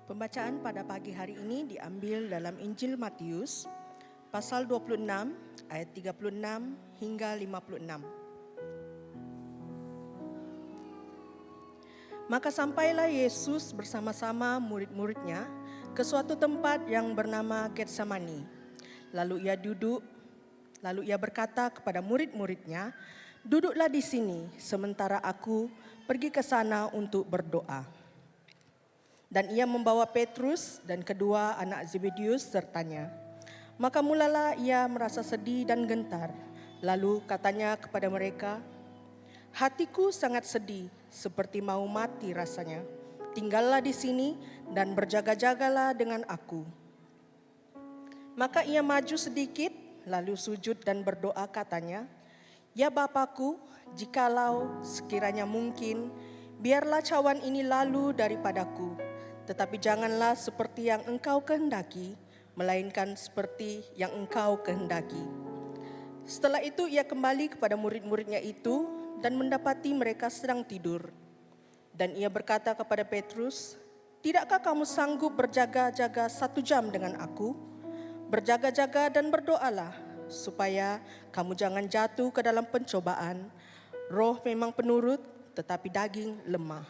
Pembacaan pada pagi hari ini diambil dalam Injil Matius, pasal 26, ayat 36 hingga 56. Maka sampailah Yesus bersama-sama murid-muridnya ke suatu tempat yang bernama Getsemani. Lalu ia berkata kepada murid-muridnya, "Duduklah di sini, sementara aku pergi ke sana untuk berdoa." Dan ia membawa Petrus dan kedua anak Zebedeus sertanya. Maka mulalah ia merasa sedih dan gentar. Lalu katanya kepada mereka, "Hatiku sangat sedih, seperti mau mati rasanya. Tinggallah di sini dan berjaga-jagalah dengan aku." Maka ia maju sedikit, lalu sujud dan berdoa katanya, "Ya Bapakku, jikalau sekiranya mungkin, biarlah cawan ini lalu daripadaku. Tetapi janganlah seperti yang Engkau kehendaki, melainkan seperti yang Engkau kehendaki." Setelah itu ia kembali kepada murid-muridnya itu dan mendapati mereka sedang tidur. Dan ia berkata kepada Petrus, "Tidakkah kamu sanggup berjaga-jaga 1 jam dengan aku? Berjaga-jaga dan berdoalah, supaya kamu jangan jatuh ke dalam pencobaan. Roh memang penurut, tetapi daging lemah."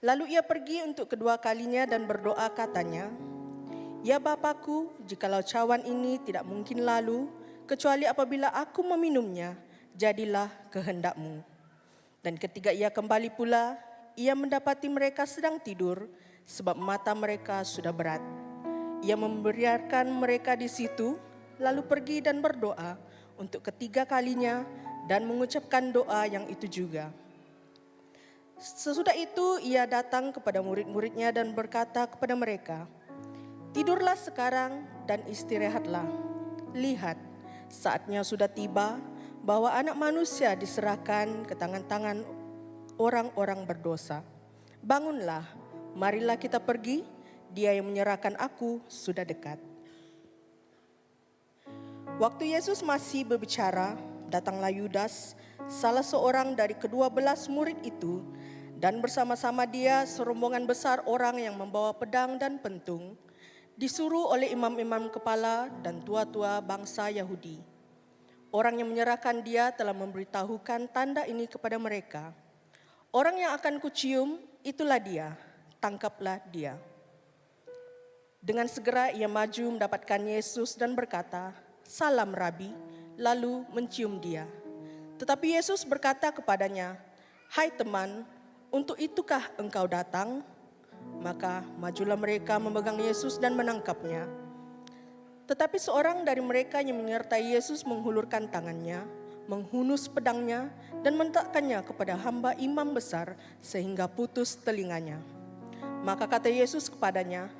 Lalu ia pergi untuk kedua kalinya dan berdoa katanya, "Ya Bapakku, jikalau cawan ini tidak mungkin lalu, kecuali apabila aku meminumnya, jadilah kehendak-Mu." Dan ketika ia kembali pula, ia mendapati mereka sedang tidur, sebab mata mereka sudah berat. Ia membiarkan mereka di situ, lalu pergi dan berdoa untuk ketiga kalinya dan mengucapkan doa yang itu juga. Sesudah itu ia datang kepada murid-muridnya dan berkata kepada mereka, "Tidurlah sekarang dan istirahatlah. Lihat, saatnya sudah tiba bahwa Anak Manusia diserahkan ke tangan-tangan orang-orang berdosa. Bangunlah, marilah kita pergi, Dia yang menyerahkan aku sudah dekat." Waktu Yesus masih berbicara, datanglah Yudas, salah seorang dari ke-12 murid itu, dan bersama-sama dia serombongan besar orang yang membawa pedang dan pentung, disuruh oleh imam-imam kepala dan tua-tua bangsa Yahudi. Orang yang menyerahkan dia telah memberitahukan tanda ini kepada mereka. "Orang yang akan kucium, itulah dia, tangkaplah dia." Dengan segera ia maju mendapatkan Yesus dan berkata, "Salam Rabi," lalu mencium dia. Tetapi Yesus berkata kepadanya, "Hai teman, untuk itukah engkau datang?" Maka majulah mereka memegang Yesus dan menangkapnya. Tetapi seorang dari mereka yang menyertai Yesus menghulurkan tangannya, menghunus pedangnya dan mentakkannya kepada hamba imam besar sehingga putus telinganya. Maka kata Yesus kepadanya,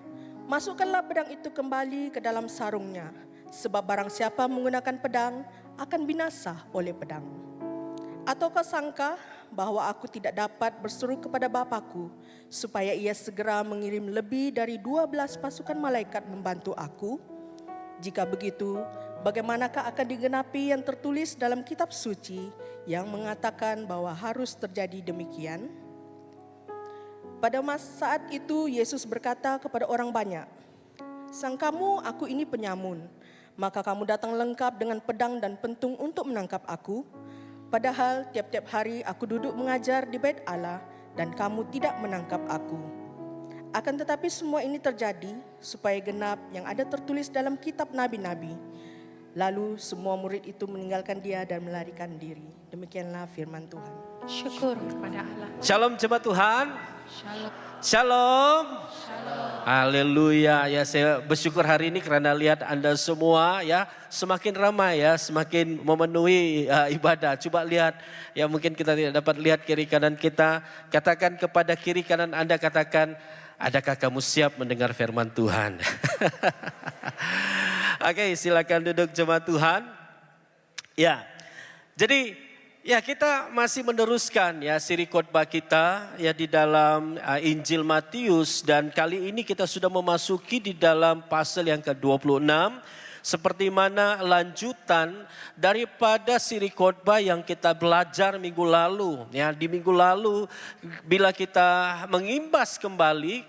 "Masukkanlah pedang itu kembali ke dalam sarungnya, sebab barang siapa menggunakan pedang akan binasa oleh pedang. Atau kau sangka bahwa aku tidak dapat berseru kepada Bapakku supaya ia segera mengirim lebih dari 12 pasukan malaikat membantu aku? Jika begitu, bagaimanakah akan digenapi yang tertulis dalam kitab suci yang mengatakan bahwa harus terjadi demikian?" Pada saat itu Yesus berkata kepada orang banyak, "Sangkamu aku ini penyamun, maka kamu datang lengkap dengan pedang dan pentung untuk menangkap aku? Padahal tiap-tiap hari aku duduk mengajar di Bait Allah dan kamu tidak menangkap aku. Akan tetapi semua ini terjadi supaya genap yang ada tertulis dalam kitab nabi-nabi." Lalu semua murid itu meninggalkan dia dan melarikan diri. Demikianlah firman Tuhan. Syukur kepada Allah. Shalom jemaat Tuhan. Shalom. Shalom. Haleluya. Ya, saya bersyukur hari ini karena lihat Anda semua ya semakin ramai ya, semakin memenuhi ibadah. Coba lihat ya, mungkin kita tidak dapat lihat kiri kanan kita. Katakan kepada kiri kanan Anda, katakan, "Adakah kamu siap mendengar firman Tuhan?" Oke, silakan duduk jemaat Tuhan. Ya. Jadi ya, kita masih meneruskan ya siri khotbah kita ya di dalam Injil Matius, dan kali ini kita sudah memasuki di dalam pasal yang ke-26. Seperti mana lanjutan daripada siri khotbah yang kita belajar minggu lalu. Ya, di minggu lalu bila kita mengimbas kembali,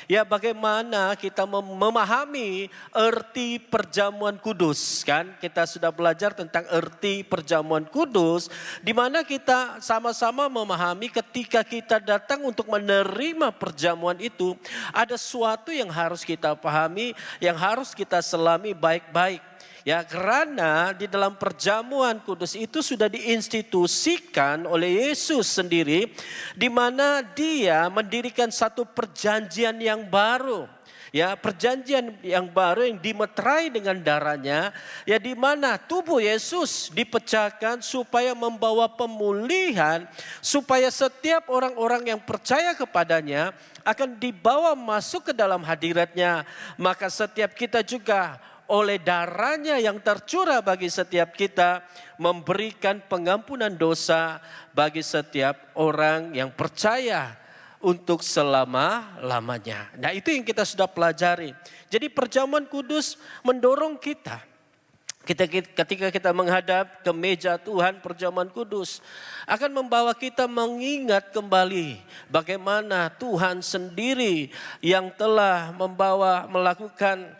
ya bagaimana kita memahami arti perjamuan kudus, kan? Kita sudah belajar tentang arti perjamuan kudus, di mana kita sama-sama memahami ketika kita datang untuk menerima perjamuan itu, ada sesuatu yang harus kita pahami, yang harus kita selami baik-baik. Ya, karena di dalam perjamuan kudus itu sudah diinstitusikan oleh Yesus sendiri, di mana Dia mendirikan satu perjanjian yang baru. Ya, perjanjian yang baru yang dimeterai dengan darahnya, ya di mana tubuh Yesus dipecahkan supaya membawa pemulihan, supaya setiap orang-orang yang percaya kepadanya akan dibawa masuk ke dalam hadiratnya. Maka setiap kita juga oleh darahnya yang tercurah bagi setiap kita memberikan pengampunan dosa bagi setiap orang yang percaya untuk selama-lamanya. Nah, itu yang kita sudah pelajari. Jadi perjamuan kudus mendorong kita. Ketika kita menghadap ke meja Tuhan, perjamuan kudus akan membawa kita mengingat kembali bagaimana Tuhan sendiri yang telah melakukan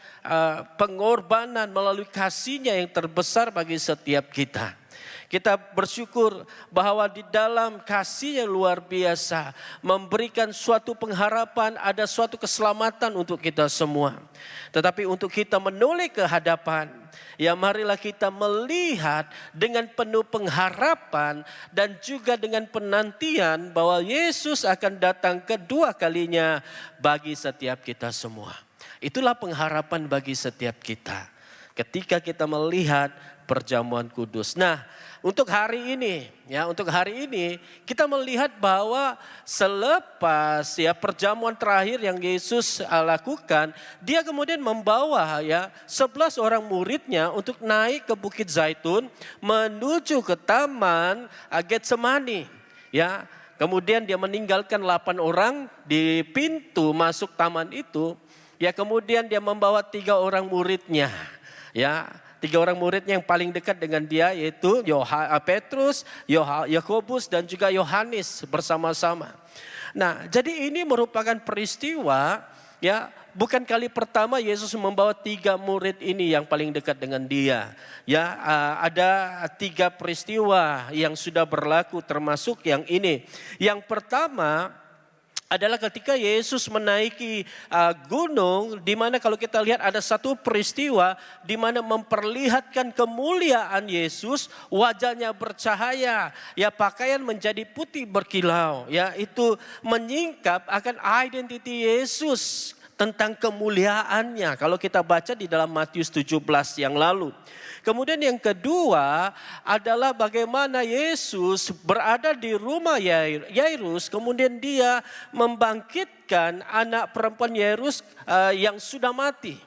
pengorbanan melalui kasih-Nya yang terbesar bagi setiap kita. Kita bersyukur bahwa di dalam kasih yang luar biasa memberikan suatu pengharapan, ada suatu keselamatan untuk kita semua. Tetapi untuk kita menoleh ke hadapan, ya marilah kita melihat dengan penuh pengharapan dan juga dengan penantian bahwa Yesus akan datang kedua kalinya bagi setiap kita semua. Itulah pengharapan bagi setiap kita ketika kita melihat perjamuan kudus. Nah, untuk hari ini kita melihat bahwa selepas perjamuan terakhir yang Yesus lakukan, Dia kemudian membawa 11 orang muridnya untuk naik ke Bukit Zaitun menuju ke taman Getsemani. Ya, kemudian Dia meninggalkan 8 orang di pintu masuk taman itu. Ya, kemudian Dia membawa 3 orang muridnya. Ya, 3 orang muridnya yang paling dekat dengan Dia, yaitu Petrus, Yakobus dan juga Yohanes bersama-sama. Nah, jadi ini merupakan peristiwa, ya, bukan kali pertama Yesus membawa 3 murid ini yang paling dekat dengan Dia. Ya, ada 3 peristiwa yang sudah berlaku termasuk yang ini. Yang pertama adalah ketika Yesus menaiki gunung, di mana kalau kita lihat ada satu peristiwa di mana memperlihatkan kemuliaan Yesus, wajahnya bercahaya, ya pakaian menjadi putih berkilau, ya itu menyingkap akan identiti Yesus tentang kemuliaannya. Kalau kita baca di dalam Matius 17 yang lalu. Kemudian yang kedua adalah bagaimana Yesus berada di rumah Yairus, kemudian Dia membangkitkan anak perempuan Yairus yang sudah mati.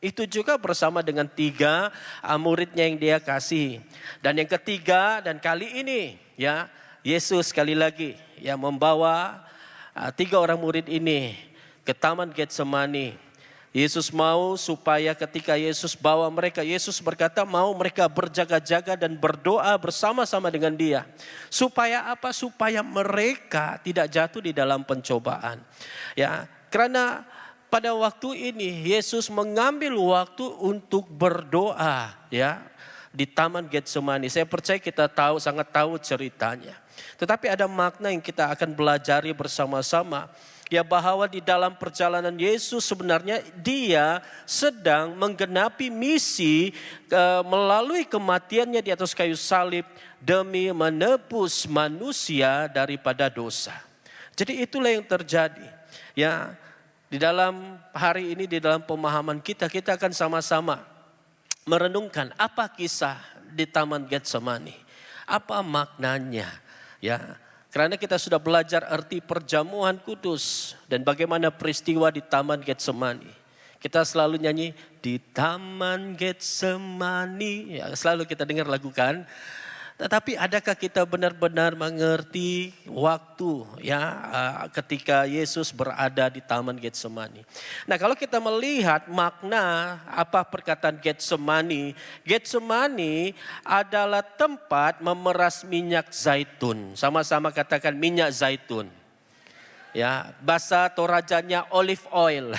Itu juga bersama dengan 3 muridnya yang Dia kasih. Dan yang ketiga dan kali ini ya Yesus sekali lagi membawa 3 orang murid ini ke Taman Getsemani. Yesus mau supaya ketika Yesus bawa mereka, Yesus berkata mau mereka berjaga-jaga dan berdoa bersama-sama dengan Dia. Supaya apa? Supaya mereka tidak jatuh di dalam pencobaan. Ya, karena pada waktu ini Yesus mengambil waktu untuk berdoa ya di Taman Getsemani. Saya percaya kita sangat tahu ceritanya. Tetapi ada makna yang kita akan belajari bersama-sama. Ya, bahwa di dalam perjalanan Yesus sebenarnya Dia sedang menggenapi misi melalui kematiannya di atas kayu salib demi menebus manusia daripada dosa. Jadi itulah yang terjadi. Ya, di dalam hari ini, di dalam pemahaman kita akan sama-sama merenungkan apa kisah di Taman Getsemani. Apa maknanya? Ya, karena kita sudah belajar arti perjamuan kudus dan bagaimana peristiwa di Taman Getsemani. Kita selalu nyanyi di Taman Getsemani, ya, selalu kita dengar lagu kan. Tetapi adakah kita benar-benar mengerti waktu ya ketika Yesus berada di Taman Getsemani? Nah, kalau kita melihat makna apa perkataan Getsemani, Getsemani adalah tempat memeras minyak zaitun. Sama-sama katakan minyak zaitun. Ya, bahasa Torajannya olive oil.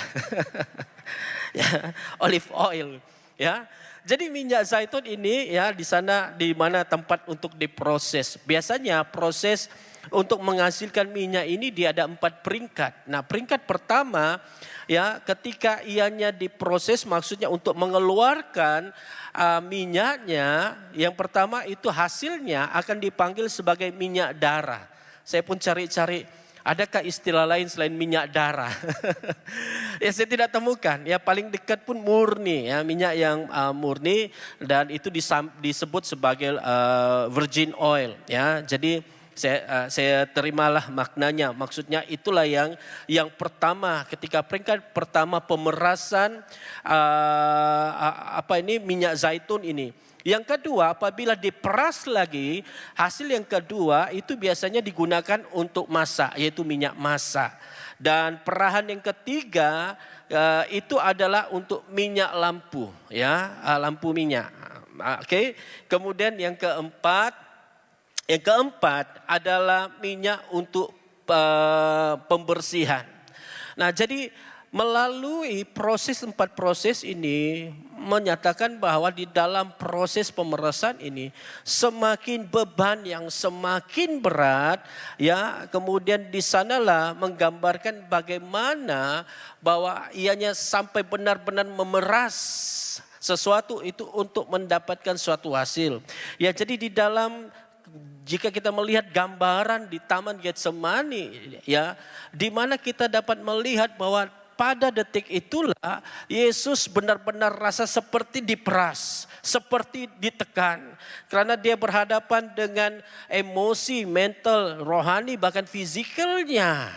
Ya, olive oil, ya. Jadi minyak zaitun ini ya di sana di mana tempat untuk diproses. Biasanya proses untuk menghasilkan minyak ini dia ada 4 peringkat. Nah, peringkat pertama ya ketika ianya diproses maksudnya untuk mengeluarkan minyaknya, yang pertama itu hasilnya akan dipanggil sebagai minyak darah. Saya pun cari-cari adakah istilah lain selain minyak darah? Ya saya tidak temukan. Ya paling dekat pun murni, ya minyak yang murni dan itu disebut sebagai virgin oil. Ya jadi saya terimalah maknanya. Maksudnya itulah yang pertama ketika peringkat pertama pemerasan minyak zaitun ini. Yang kedua, apabila diperas lagi, hasil yang kedua itu biasanya digunakan untuk masak, yaitu minyak masak. Dan perahan yang ketiga itu adalah untuk minyak lampu, ya, lampu minyak. Oke. Kemudian yang keempat adalah minyak untuk pembersihan. Nah, jadi melalui 4 proses ini menyatakan bahwa di dalam proses pemerasan ini semakin beban yang semakin berat ya, kemudian di sanalah menggambarkan bagaimana bahwa ianya sampai benar-benar memeras sesuatu itu untuk mendapatkan suatu hasil. Ya, jadi di dalam jika kita melihat gambaran di Taman Getsemani ya, di mana kita dapat melihat bahwa pada detik itulah Yesus benar-benar rasa seperti diperas, seperti ditekan. Karena dia berhadapan dengan emosi, mental, rohani, bahkan fizikalnya.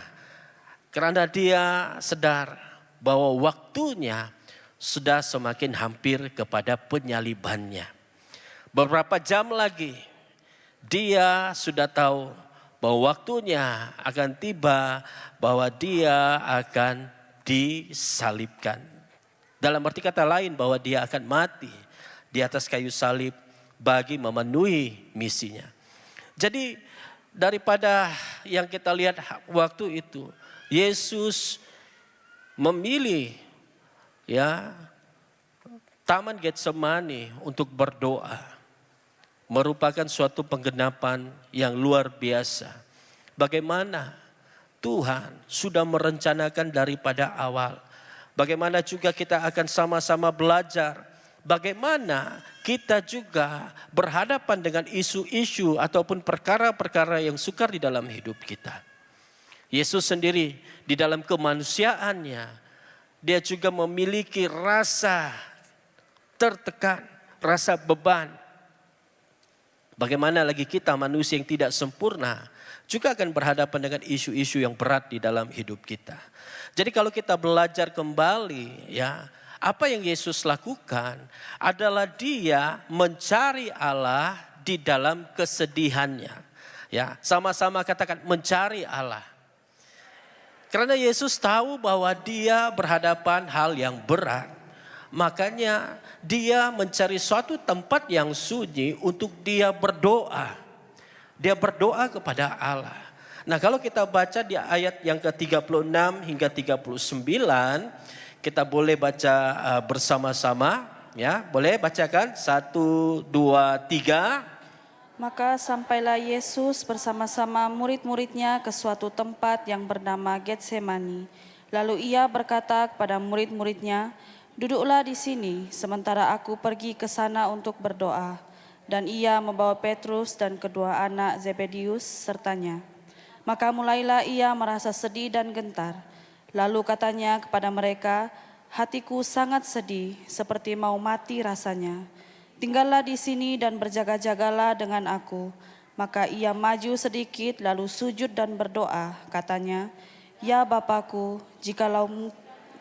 Karena dia sadar bahwa waktunya sudah semakin hampir kepada penyalibannya. Beberapa jam lagi dia sudah tahu bahwa waktunya akan tiba, bahwa dia akan disalibkan. Dalam arti kata lain bahwa dia akan mati di atas kayu salib bagi memenuhi misinya. Jadi daripada yang kita lihat waktu itu, Yesus memilih ya Taman Getsemani untuk berdoa. Merupakan suatu penggenapan yang luar biasa. Bagaimana Tuhan sudah merencanakan daripada awal. Bagaimana juga kita akan sama-sama belajar. Bagaimana kita juga berhadapan dengan isu-isu ataupun perkara-perkara yang sukar di dalam hidup kita. Yesus sendiri di dalam kemanusiaannya, dia juga memiliki rasa tertekan, rasa beban. Bagaimana lagi kita manusia yang tidak sempurna juga akan berhadapan dengan isu-isu yang berat di dalam hidup kita. Jadi kalau kita belajar kembali ya, apa yang Yesus lakukan adalah dia mencari Allah di dalam kesedihannya. Ya, sama-sama katakan mencari Allah. Karena Yesus tahu bahwa dia berhadapan hal yang berat. Makanya dia mencari suatu tempat yang sunyi untuk dia berdoa. Dia berdoa kepada Allah. Nah, kalau kita baca di ayat yang ke-36 hingga 39, kita boleh baca bersama-sama ya. Boleh bacakan 1 2 3. Maka sampailah Yesus bersama-sama murid-muridnya ke suatu tempat yang bernama Getsemani. Lalu ia berkata kepada murid-muridnya, "Duduklah di sini sementara aku pergi ke sana untuk berdoa." Dan ia membawa Petrus dan kedua anak Zebedius sertanya. Maka mulailah ia merasa sedih dan gentar. Lalu katanya kepada mereka, "Hatiku sangat sedih, seperti mau mati rasanya. Tinggallah di sini dan berjaga-jagalah dengan aku." Maka ia maju sedikit lalu sujud dan berdoa. Katanya, "Ya Bapakku, jikalau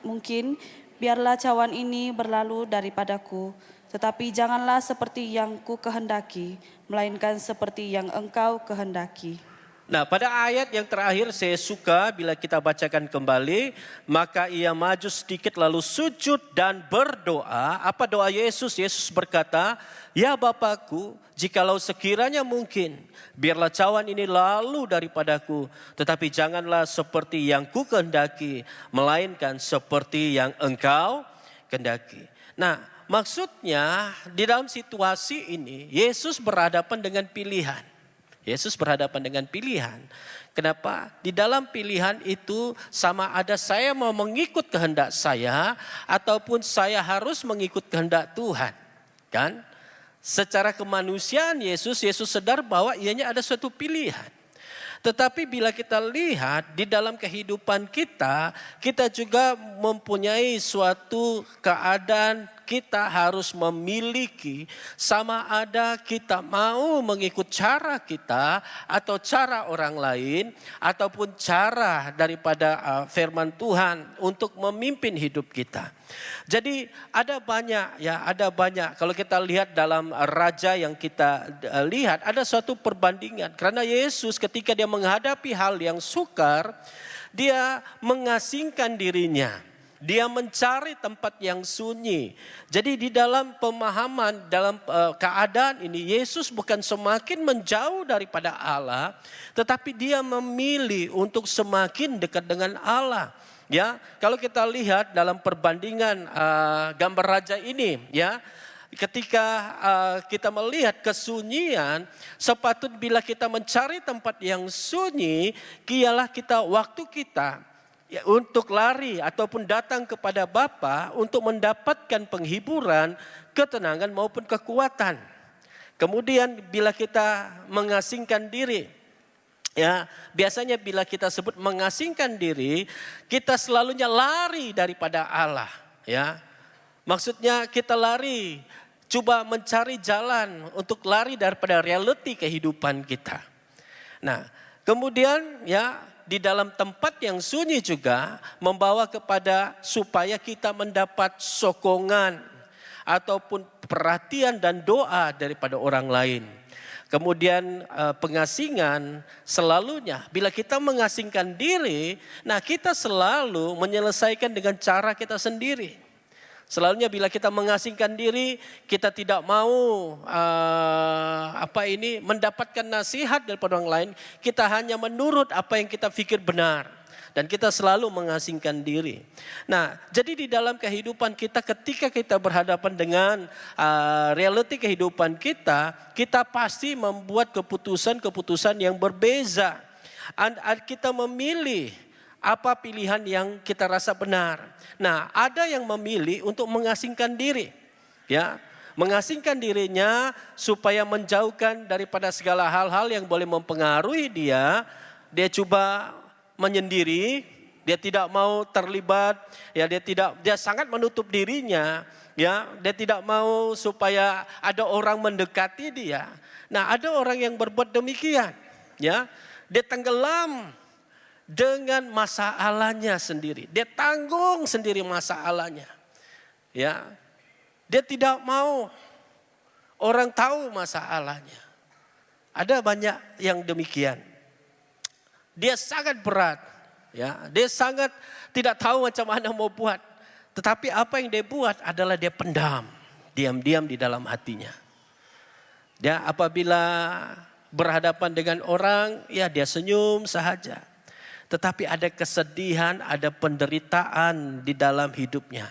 mungkin, Biarlah cawan ini berlalu daripadaku, tetapi janganlah seperti yang ku kehendaki, melainkan seperti yang Engkau kehendaki. Nah, pada ayat yang terakhir saya suka bila kita bacakan kembali, maka ia maju sedikit lalu sujud dan berdoa. Apa doa Yesus? Yesus berkata, "Ya Bapakku, jikalau sekiranya mungkin, biarlah cawan ini lalu daripadaku, tetapi janganlah seperti yang ku kehendaki, melainkan seperti yang Engkau kehendaki." Nah, maksudnya di dalam situasi ini Yesus berhadapan dengan pilihan. Yesus berhadapan dengan pilihan. Kenapa? Di dalam pilihan itu sama ada saya mau mengikut kehendak saya ataupun saya harus mengikut kehendak Tuhan. Kan? Secara kemanusiaan Yesus sadar bahwa ianya ada suatu pilihan. Tetapi bila kita lihat di dalam kehidupan kita juga mempunyai suatu keadaan kita harus memiliki, sama ada kita mau mengikut cara kita atau cara orang lain ataupun cara daripada firman Tuhan untuk memimpin hidup kita. Jadi ada banyak kalau kita lihat dalam raja yang kita lihat ada suatu perbandingan. Karena Yesus ketika dia menghadapi hal yang sukar, dia mengasingkan dirinya. Dia mencari tempat yang sunyi. Jadi di dalam pemahaman, dalam keadaan ini Yesus bukan semakin menjauh daripada Allah, tetapi dia memilih untuk semakin dekat dengan Allah. Ya, kalau kita lihat dalam perbandingan gambar raja ini, ya, ketika kita melihat kesunyian, sepatut bila kita mencari tempat yang sunyi, ialah waktu kita untuk lari ataupun datang kepada Bapa untuk mendapatkan penghiburan, ketenangan maupun kekuatan. Kemudian bila kita mengasingkan diri, ya, biasanya bila kita sebut mengasingkan diri, kita selalunya lari daripada Allah, ya. Maksudnya kita lari, coba mencari jalan untuk lari daripada realiti kehidupan kita. Nah, kemudian ya di dalam tempat yang sunyi juga membawa kepada supaya kita mendapat sokongan ataupun perhatian dan doa daripada orang lain. Kemudian pengasingan selalunya bila kita mengasingkan diri, nah kita selalu menyelesaikan dengan cara kita sendiri. Selalunya bila kita mengasingkan diri, kita tidak mau mendapatkan nasihat daripada orang lain. Kita hanya menurut apa yang kita pikir benar. Dan kita selalu mengasingkan diri. Nah, jadi di dalam kehidupan kita ketika kita berhadapan dengan realiti kehidupan kita pasti membuat keputusan-keputusan yang berbeza. Kita memilih apa pilihan yang kita rasa benar. Nah, ada yang memilih untuk mengasingkan diri. Ya, mengasingkan dirinya supaya menjauhkan daripada segala hal-hal yang boleh mempengaruhi dia. Dia coba menyendiri, dia tidak mau terlibat, ya dia sangat menutup dirinya, ya, dia tidak mau supaya ada orang mendekati dia. Nah, ada orang yang berbuat demikian, ya. Dia tenggelam dengan masalahnya sendiri. Dia tanggung sendiri masalahnya. Ya. Dia tidak mau orang tahu masalahnya. Ada banyak yang demikian. Dia sangat berat, ya. Dia sangat tidak tahu macam mana mau buat. Tetapi apa yang dia buat adalah dia pendam, diam-diam di dalam hatinya. Dia apabila berhadapan dengan orang, ya dia senyum sahaja. Tetapi ada kesedihan, ada penderitaan di dalam hidupnya.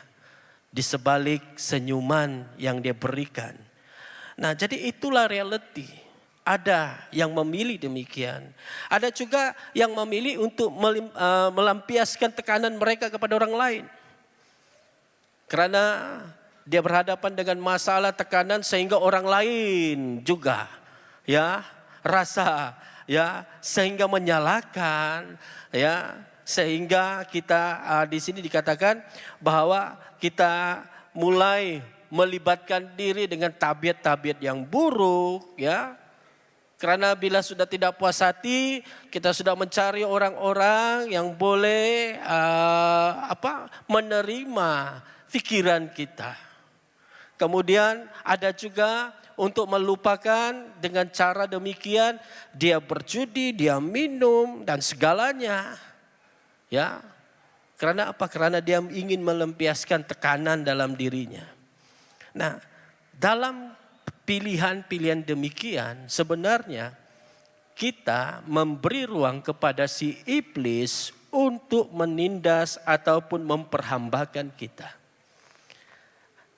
Di sebalik senyuman yang dia berikan. Nah, jadi itulah realiti. Ada yang memilih demikian. Ada juga yang memilih untuk melampiaskan tekanan mereka kepada orang lain. Karena dia berhadapan dengan masalah tekanan sehingga orang lain juga ya rasa ya sehingga menyalahkan ya sehingga kita di sini dikatakan bahwa kita mulai melibatkan diri dengan tabiat-tabiat yang buruk ya. Karena bila sudah tidak puas hati, kita sudah mencari orang-orang yang boleh menerima pikiran kita. Kemudian ada juga untuk melupakan dengan cara demikian, dia berjudi, dia minum dan segalanya. Ya. Karena apa? Karena dia ingin melampiaskan tekanan dalam dirinya. Nah, dalam pilihan-pilihan demikian sebenarnya kita memberi ruang kepada si iblis untuk menindas ataupun memperhambakan kita.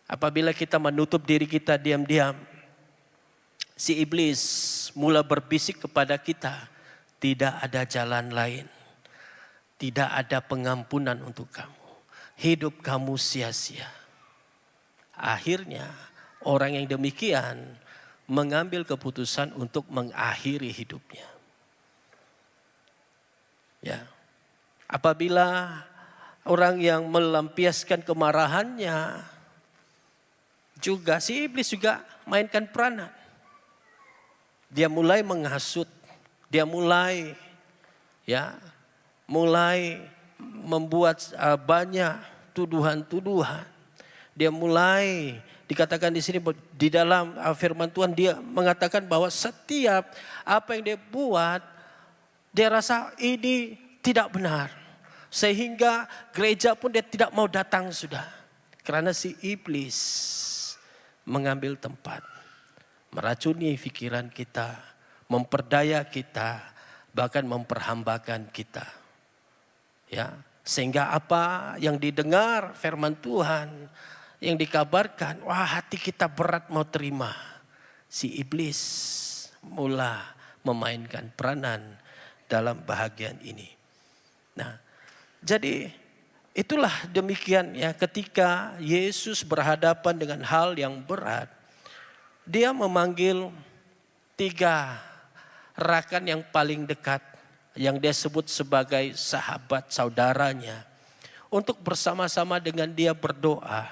Apabila kita menutup diri kita diam-diam, si iblis mula berbisik kepada kita, tidak ada jalan lain. Tidak ada pengampunan untuk kamu. Hidup kamu sia-sia. Akhirnya orang yang demikian mengambil keputusan untuk mengakhiri hidupnya. Ya. Apabila orang yang melampiaskan kemarahannya, juga si iblis juga mainkan peranan. Dia mulai menghasut, dia mulai membuat banyak tuduhan-tuduhan. Dia mulai dikatakan di sini di dalam firman Tuhan, dia mengatakan bahwa setiap apa yang dia buat, dia rasa ini tidak benar. Sehingga gereja pun dia tidak mau datang sudah. Karena si iblis mengambil tempat, meracuni pikiran kita, memperdaya kita, bahkan memperhambakan kita. Ya, sehingga apa yang didengar firman Tuhan, yang dikabarkan, wah hati kita berat mau terima. Si iblis mula memainkan peranan dalam bahagian ini. Nah, jadi itulah demikian ya, ketika Yesus berhadapan dengan hal yang berat, dia memanggil 3 rakan yang paling dekat, yang dia sebut sebagai sahabat saudaranya, untuk bersama-sama dengan dia berdoa.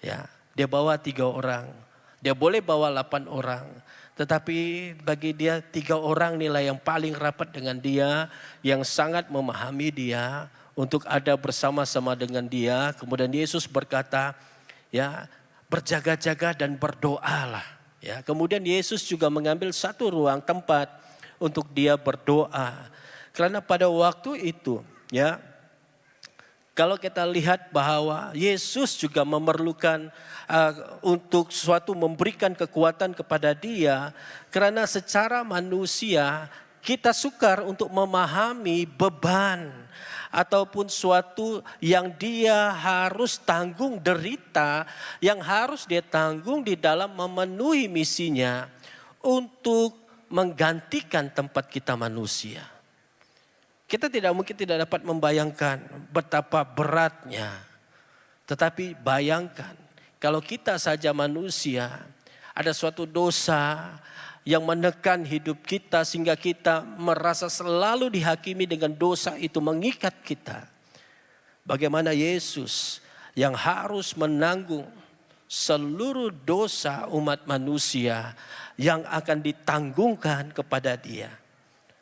Ya, dia bawa 3 orang, dia boleh bawa 8 orang, tetapi bagi dia 3 orang nilai yang paling rapat dengan dia, yang sangat memahami dia, untuk ada bersama-sama dengan dia. Kemudian Yesus berkata, ya, berjaga-jaga dan berdoalah. Ya, kemudian Yesus juga mengambil satu ruang tempat untuk dia berdoa. Karena pada waktu itu, ya, kalau kita lihat bahwa Yesus juga memerlukan untuk suatu memberikan kekuatan kepada dia. Karena secara manusia kita sukar untuk memahami beban ataupun suatu yang dia harus tanggung, derita yang harus dia tanggung di dalam memenuhi misinya untuk menggantikan tempat kita manusia. Kita mungkin tidak dapat membayangkan betapa beratnya. Tetapi bayangkan kalau kita saja manusia, ada suatu dosa yang menekan hidup kita sehingga kita merasa selalu dihakimi dengan dosa itu mengikat kita. Bagaimana Yesus yang harus menanggung seluruh dosa umat manusia yang akan ditanggungkan kepada dia.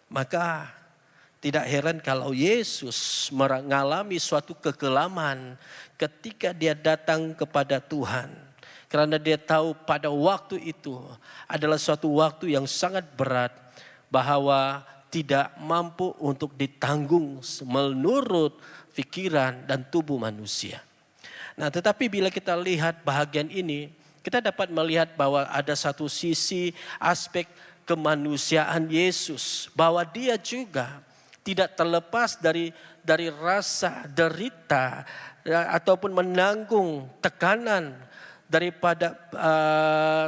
Maka tidak heran kalau Yesus mengalami suatu kekelaman ketika dia datang kepada Tuhan. Karena dia tahu pada waktu itu adalah suatu waktu yang sangat berat, bahwa tidak mampu untuk ditanggung menurut pikiran dan tubuh manusia. Nah, tetapi bila kita lihat bahagian ini, kita dapat melihat bahwa ada satu sisi aspek kemanusiaan Yesus, bahwa dia juga tidak terlepas dari rasa derita ataupun menanggung tekanan daripada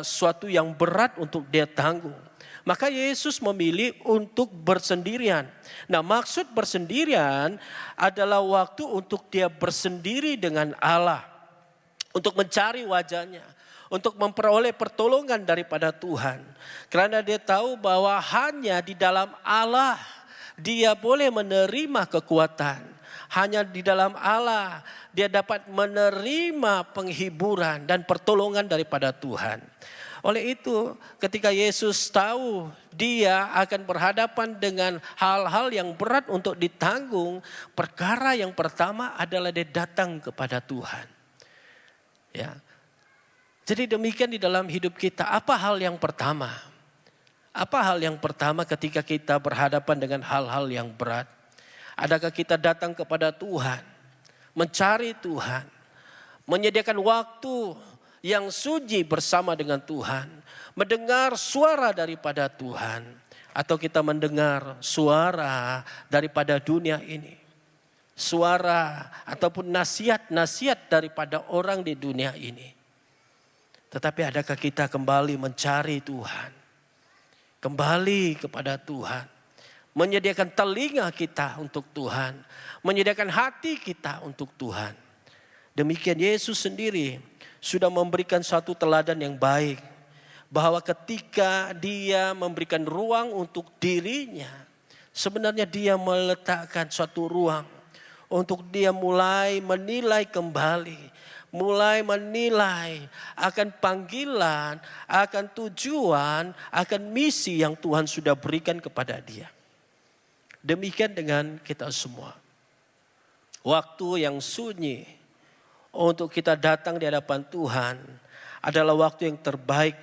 suatu yang berat untuk dia tanggung. Maka Yesus memilih untuk bersendirian. Nah, maksud bersendirian adalah waktu untuk dia bersendiri dengan Allah, untuk mencari wajahnya, untuk memperoleh pertolongan daripada Tuhan. Karena dia tahu bahwa hanya di dalam Allah dia boleh menerima kekuatan. Hanya di dalam Allah dia dapat menerima penghiburan dan pertolongan daripada Tuhan. Oleh itu ketika Yesus tahu dia akan berhadapan dengan hal-hal yang berat untuk ditanggung, perkara yang pertama adalah dia datang kepada Tuhan. Ya. Jadi demikian di dalam hidup kita. Apa hal yang pertama? Apa hal yang pertama ketika kita berhadapan dengan hal-hal yang berat? Adakah kita datang kepada Tuhan, mencari Tuhan, menyediakan waktu yang sunyi bersama dengan Tuhan, mendengar suara daripada Tuhan, atau kita mendengar suara daripada dunia ini, suara ataupun nasihat-nasihat daripada orang di dunia ini. Tetapi adakah kita kembali mencari Tuhan, kembali kepada Tuhan, menyediakan telinga kita untuk Tuhan, menyediakan hati kita untuk Tuhan. Demikian Yesus sendiri sudah memberikan suatu teladan yang baik, bahwa ketika dia memberikan ruang untuk dirinya, sebenarnya dia meletakkan suatu ruang untuk dia mulai menilai kembali, mulai menilai akan panggilan, akan tujuan, akan misi yang Tuhan sudah berikan kepada dia. Demikian dengan kita semua. Waktu yang sunyi untuk kita datang di hadapan Tuhan adalah waktu yang terbaik.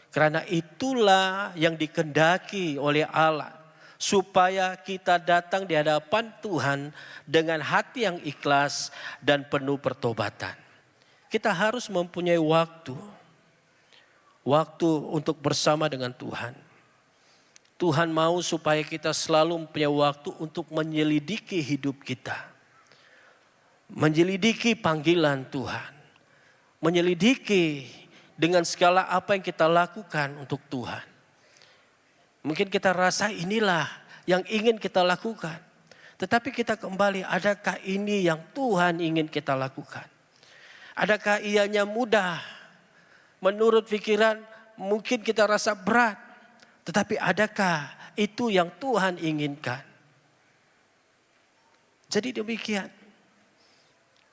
Karena itulah yang dikehendaki oleh Allah. Supaya kita datang di hadapan Tuhan dengan hati yang ikhlas dan penuh pertobatan. Kita harus mempunyai waktu. Waktu untuk bersama dengan Tuhan. Tuhan mau supaya kita selalu mempunyai waktu untuk menyelidiki hidup kita. Menyelidiki panggilan Tuhan. Menyelidiki dengan segala apa yang kita lakukan untuk Tuhan. Mungkin kita rasa inilah yang ingin kita lakukan. Tetapi kita kembali, adakah ini yang Tuhan ingin kita lakukan? Adakah ianya mudah? Menurut pikiran mungkin kita rasa berat. Tetapi adakah itu yang Tuhan inginkan? Jadi demikian.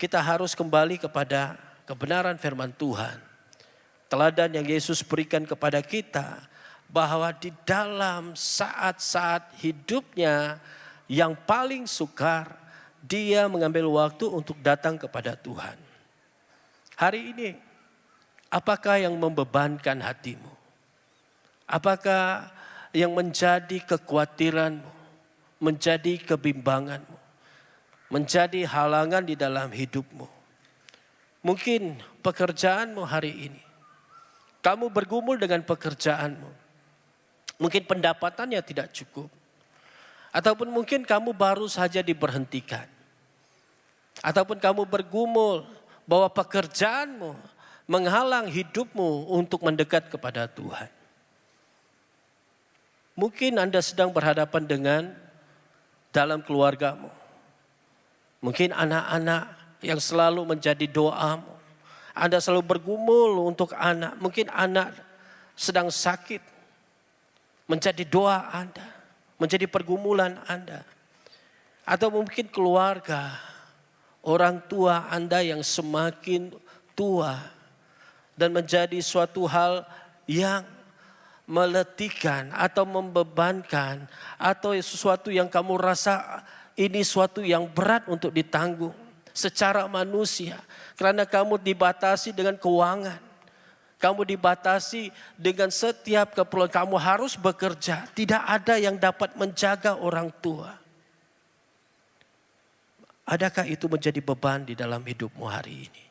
Kita harus kembali kepada kebenaran firman Tuhan. Teladan yang Yesus berikan kepada kita, bahwa di dalam saat-saat hidupnya yang paling sukar, dia mengambil waktu untuk datang kepada Tuhan. Hari ini, apakah yang membebankan hatimu? Apakah yang menjadi kekhawatiranmu, menjadi kebimbanganmu? Menjadi halangan di dalam hidupmu. Mungkin pekerjaanmu hari ini. Kamu bergumul dengan pekerjaanmu. Mungkin pendapatannya tidak cukup. Ataupun mungkin kamu baru saja diberhentikan. Ataupun kamu bergumul bahwa pekerjaanmu menghalang hidupmu untuk mendekat kepada Tuhan. Mungkin Anda sedang berhadapan dengan dalam keluargamu. Mungkin anak-anak yang selalu menjadi doamu. Anda selalu bergumul untuk anak. Mungkin anak sedang sakit. Menjadi doa Anda. Menjadi pergumulan Anda. Atau mungkin keluarga. Orang tua Anda yang semakin tua. Dan menjadi suatu hal yang meletihkan atau membebankan. Atau sesuatu yang kamu rasa ini suatu yang berat untuk ditanggung secara manusia. Karena kamu dibatasi dengan keuangan. Kamu dibatasi dengan setiap keperluan. Kamu harus bekerja. Tidak ada yang dapat menjaga orang tua. Adakah itu menjadi beban di dalam hidupmu hari ini?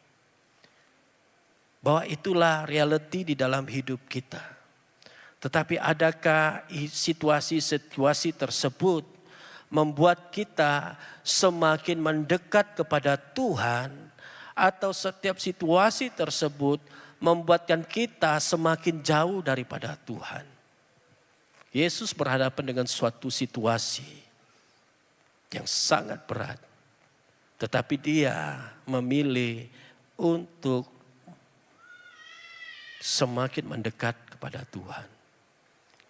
Bahwa itulah realiti di dalam hidup kita. Tetapi adakah situasi-situasi tersebut membuat kita semakin mendekat kepada Tuhan, atau setiap situasi tersebut membuatkan kita semakin jauh daripada Tuhan? Yesus berhadapan dengan suatu situasi yang sangat berat, tetapi dia memilih untuk semakin mendekat kepada Tuhan.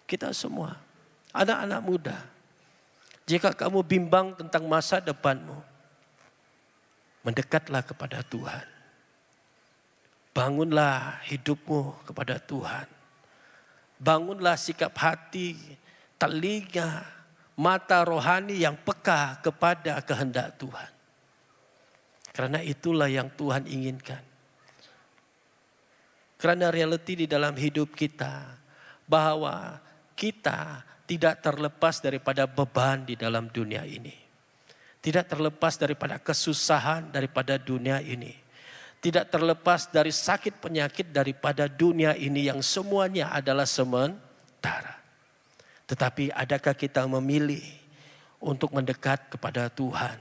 Kita semua, anak-anak muda, jika kamu bimbang tentang masa depanmu, mendekatlah kepada Tuhan. Bangunlah hidupmu kepada Tuhan. Bangunlah sikap hati, telinga, mata rohani yang peka kepada kehendak Tuhan. Karena itulah yang Tuhan inginkan. Karena realiti di dalam hidup kita, bahwa kita tidak terlepas daripada beban di dalam dunia ini. Tidak terlepas daripada kesusahan daripada dunia ini. Tidak terlepas dari sakit penyakit daripada dunia ini yang semuanya adalah sementara. Tetapi adakah kita memilih untuk mendekat kepada Tuhan,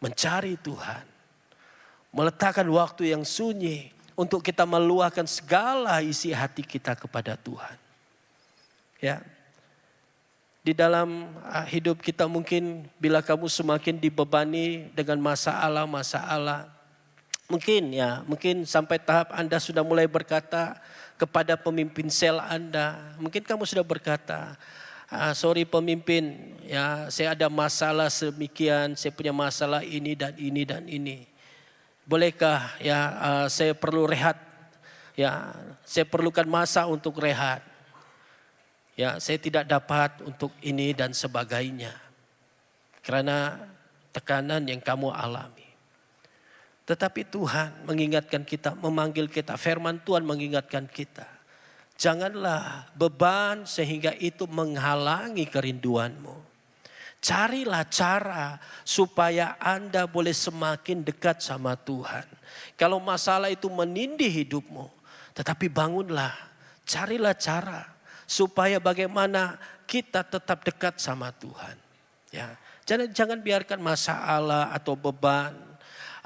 mencari Tuhan, meletakkan waktu yang sunyi untuk kita meluahkan segala isi hati kita kepada Tuhan. Ya. Di dalam hidup kita mungkin bila kamu semakin dibebani dengan masalah, mungkin sampai tahap Anda sudah mulai berkata kepada pemimpin sel Anda, mungkin kamu sudah berkata, sorry pemimpin, ya saya ada masalah sedemikian, saya punya masalah ini dan ini dan ini. Bolehkah ya saya perlu rehat, ya saya perlukan masa untuk rehat. Ya saya tidak dapat untuk ini dan sebagainya. Karena tekanan yang kamu alami. Tetapi Tuhan mengingatkan kita, memanggil kita, firman Tuhan mengingatkan kita. Janganlah beban sehingga itu menghalangi kerinduanmu. Carilah cara supaya Anda boleh semakin dekat sama Tuhan. Kalau masalah itu menindih hidupmu, tetapi bangunlah, carilah cara supaya bagaimana kita tetap dekat sama Tuhan. Ya, jangan biarkan masalah atau beban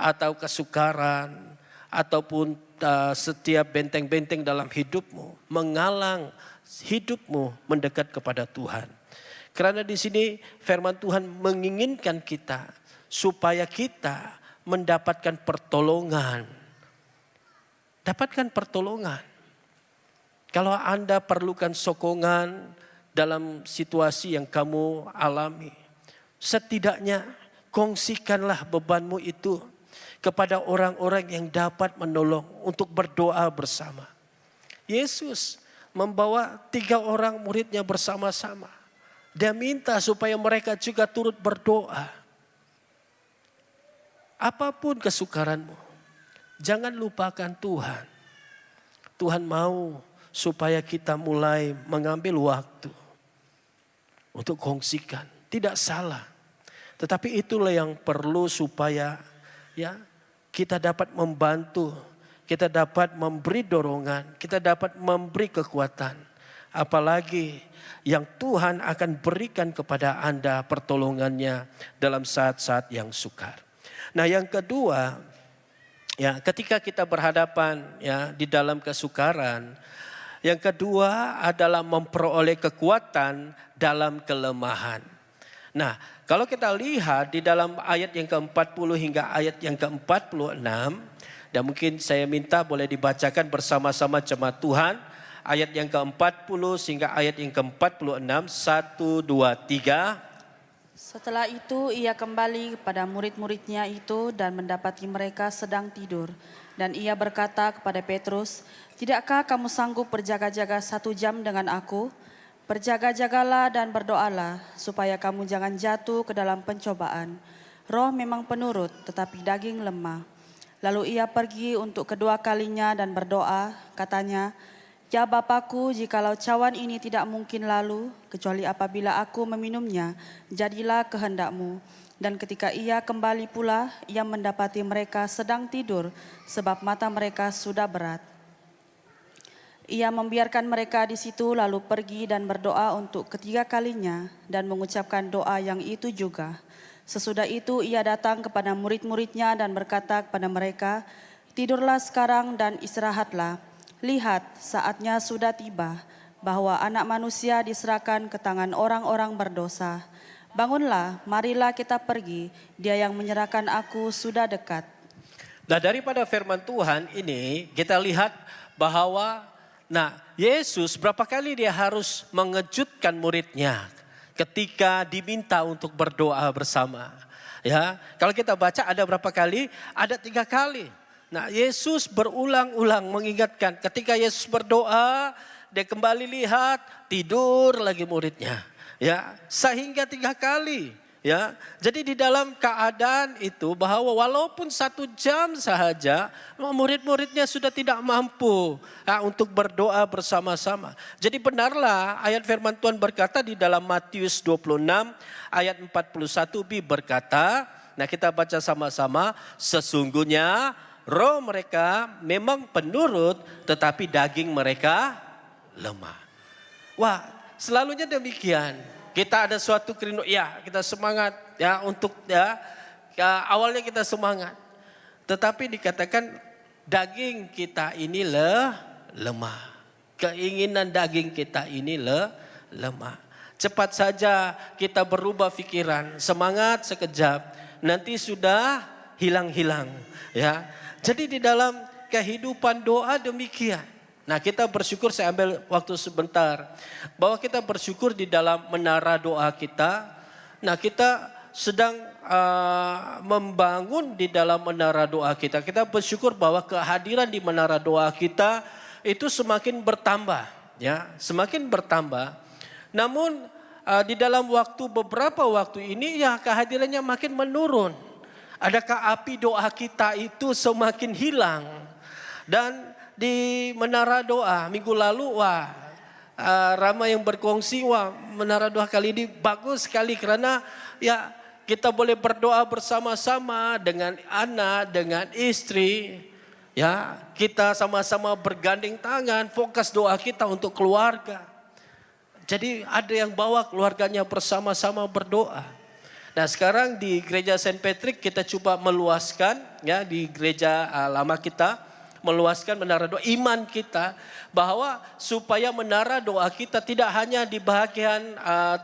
atau kesukaran ataupun setiap benteng-benteng dalam hidupmu menghalang hidupmu mendekat kepada Tuhan. Karena di sini firman Tuhan menginginkan kita supaya kita mendapatkan pertolongan. Dapatkan pertolongan. Kalau Anda perlukan sokongan dalam situasi yang kamu alami, setidaknya kongsikanlah bebanmu itu kepada orang-orang yang dapat menolong untuk berdoa bersama. Yesus membawa 3 orang muridnya bersama-sama. Dia minta supaya mereka juga turut berdoa. Apapun kesukaranmu, jangan lupakan Tuhan. Tuhan mau supaya kita mulai mengambil waktu untuk kongsikan. Tidak salah. Tetapi itulah yang perlu supaya ya kita dapat membantu, kita dapat memberi dorongan, kita dapat memberi kekuatan. Apalagi yang Tuhan akan berikan kepada Anda pertolongannya dalam saat-saat yang sukar. Nah yang kedua, ya ketika kita berhadapan ya di dalam kesukaran, yang kedua adalah memperoleh kekuatan dalam kelemahan. Nah kalau kita lihat di dalam ayat yang ke-40 hingga ayat yang ke-46, dan mungkin saya minta boleh dibacakan bersama-sama jemaat Tuhan. Ayat yang ke-40 hingga ayat yang ke-46, 1, 2, 3. Setelah itu ia kembali kepada murid-muridnya itu dan mendapati mereka sedang tidur. Dan ia berkata kepada Petrus, "Tidakkah kamu sanggup berjaga-jaga 1 jam dengan aku? Berjaga-jagalah dan berdoalah supaya kamu jangan jatuh ke dalam pencobaan. Roh memang penurut tetapi daging lemah." Lalu ia pergi untuk kedua kalinya dan berdoa, katanya, "Ya Bapakku, jikalau cawan ini tidak mungkin lalu, kecuali apabila aku meminumnya, jadilah kehendak-Mu." Dan ketika ia kembali pula, ia mendapati mereka sedang tidur, sebab mata mereka sudah berat. Ia membiarkan mereka di situ, lalu pergi dan berdoa untuk ketiga kalinya, dan mengucapkan doa yang itu juga. Sesudah itu ia datang kepada murid-muridnya dan berkata kepada mereka, "Tidurlah sekarang dan istirahatlah. Lihat, saatnya sudah tiba bahwa Anak Manusia diserahkan ke tangan orang-orang berdosa. Bangunlah, marilah kita pergi. Dia yang menyerahkan aku sudah dekat." Nah daripada firman Tuhan ini kita lihat bahwa Yesus berapa kali dia harus mengejutkan muridnya ketika diminta untuk berdoa bersama. Ya, kalau kita baca ada berapa kali? Ada 3 kali. Nah Yesus berulang-ulang mengingatkan ketika Yesus berdoa, dia kembali lihat, tidur lagi muridnya. Ya, sehingga 3 kali. Ya, jadi di dalam keadaan itu bahwa walaupun 1 jam saja murid-muridnya sudah tidak mampu untuk berdoa bersama-sama. Jadi benarlah ayat firman Tuhan berkata di dalam Matius 26 ayat 41b berkata, nah kita baca sama-sama, sesungguhnya roh mereka memang penurut tetapi daging mereka lemah. Wah, selalunya demikian. Kita ada suatu kerinduan, ya kita semangat ya untuk awalnya kita semangat. Tetapi dikatakan daging kita ini lemah. Keinginan daging kita ini lemah. Cepat saja kita berubah pikiran, semangat sekejap, nanti sudah hilang-hilang ya. Jadi di dalam kehidupan doa demikian. Nah kita bersyukur, saya ambil waktu sebentar. Bahwa kita bersyukur di dalam menara doa kita. Nah kita sedang membangun di dalam menara doa kita. Kita bersyukur bahwa kehadiran di menara doa kita itu semakin bertambah. Ya, semakin bertambah. Namun di dalam beberapa waktu ini ya kehadirannya makin menurun. Adakah api doa kita itu semakin hilang. Dan di menara doa minggu lalu ramai yang berkongsi menara doa kali ini bagus sekali karena ya kita boleh berdoa bersama-sama dengan anak, dengan istri. Ya, kita sama-sama bergandeng tangan, fokus doa kita untuk keluarga. Jadi ada yang bawa keluarganya bersama-sama berdoa. Nah sekarang di gereja Saint Patrick kita coba meluaskan ya di gereja lama kita. Meluaskan menara doa iman kita bahwa supaya menara doa kita tidak hanya di bagian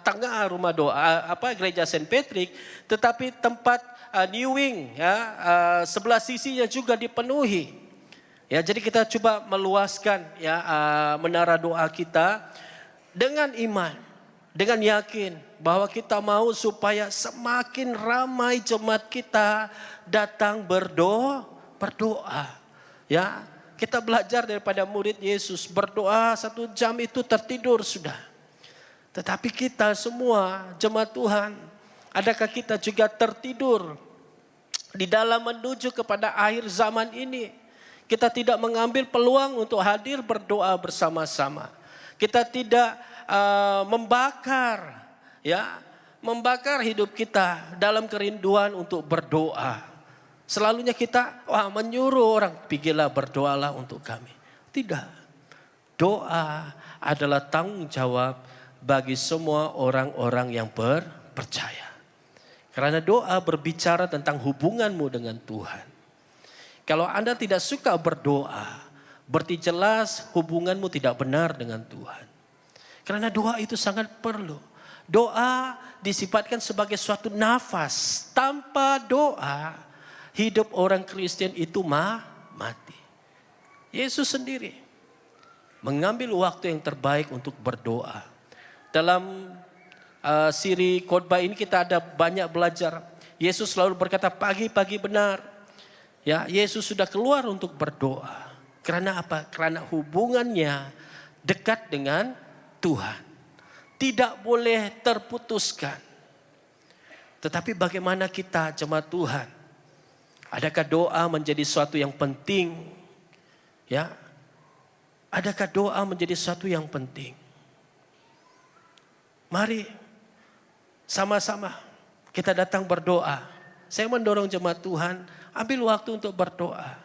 tengah rumah doa gereja Saint Patrick, tetapi tempat New Wing ya sebelah sisinya juga dipenuhi. Ya, jadi kita coba meluaskan ya menara doa kita dengan iman, dengan yakin bahwa kita mau supaya semakin ramai jemaat kita datang berdoa. Ya, kita belajar daripada murid Yesus berdoa 1 jam itu tertidur sudah. Tetapi kita semua jemaat Tuhan, adakah kita juga tertidur di dalam menuju kepada akhir zaman ini? Kita tidak mengambil peluang untuk hadir berdoa bersama-sama. Kita tidak membakar hidup kita dalam kerinduan untuk berdoa. Selalunya kita menyuruh orang, pergilah berdoalah untuk kami. Tidak. Doa adalah tanggung jawab bagi semua orang-orang yang percaya. Karena doa berbicara tentang hubunganmu dengan Tuhan. Kalau Anda tidak suka berdoa, berarti jelas hubunganmu tidak benar dengan Tuhan. Karena doa itu sangat perlu. Doa disifatkan sebagai suatu nafas. Tanpa doa, hidup orang Kristen itu mati. Yesus sendiri mengambil waktu yang terbaik untuk berdoa. Dalam siri khotbah ini kita ada banyak belajar. Yesus selalu berkata pagi-pagi benar. Ya, Yesus sudah keluar untuk berdoa. Karena apa? Karena hubungannya dekat dengan Tuhan. Tidak boleh terputuskan. Tetapi bagaimana kita jemaat Tuhan? Adakah doa menjadi sesuatu yang penting? Ya. Adakah doa menjadi sesuatu yang penting? Mari sama-sama kita datang berdoa. Saya mendorong jemaat Tuhan, ambil waktu untuk berdoa.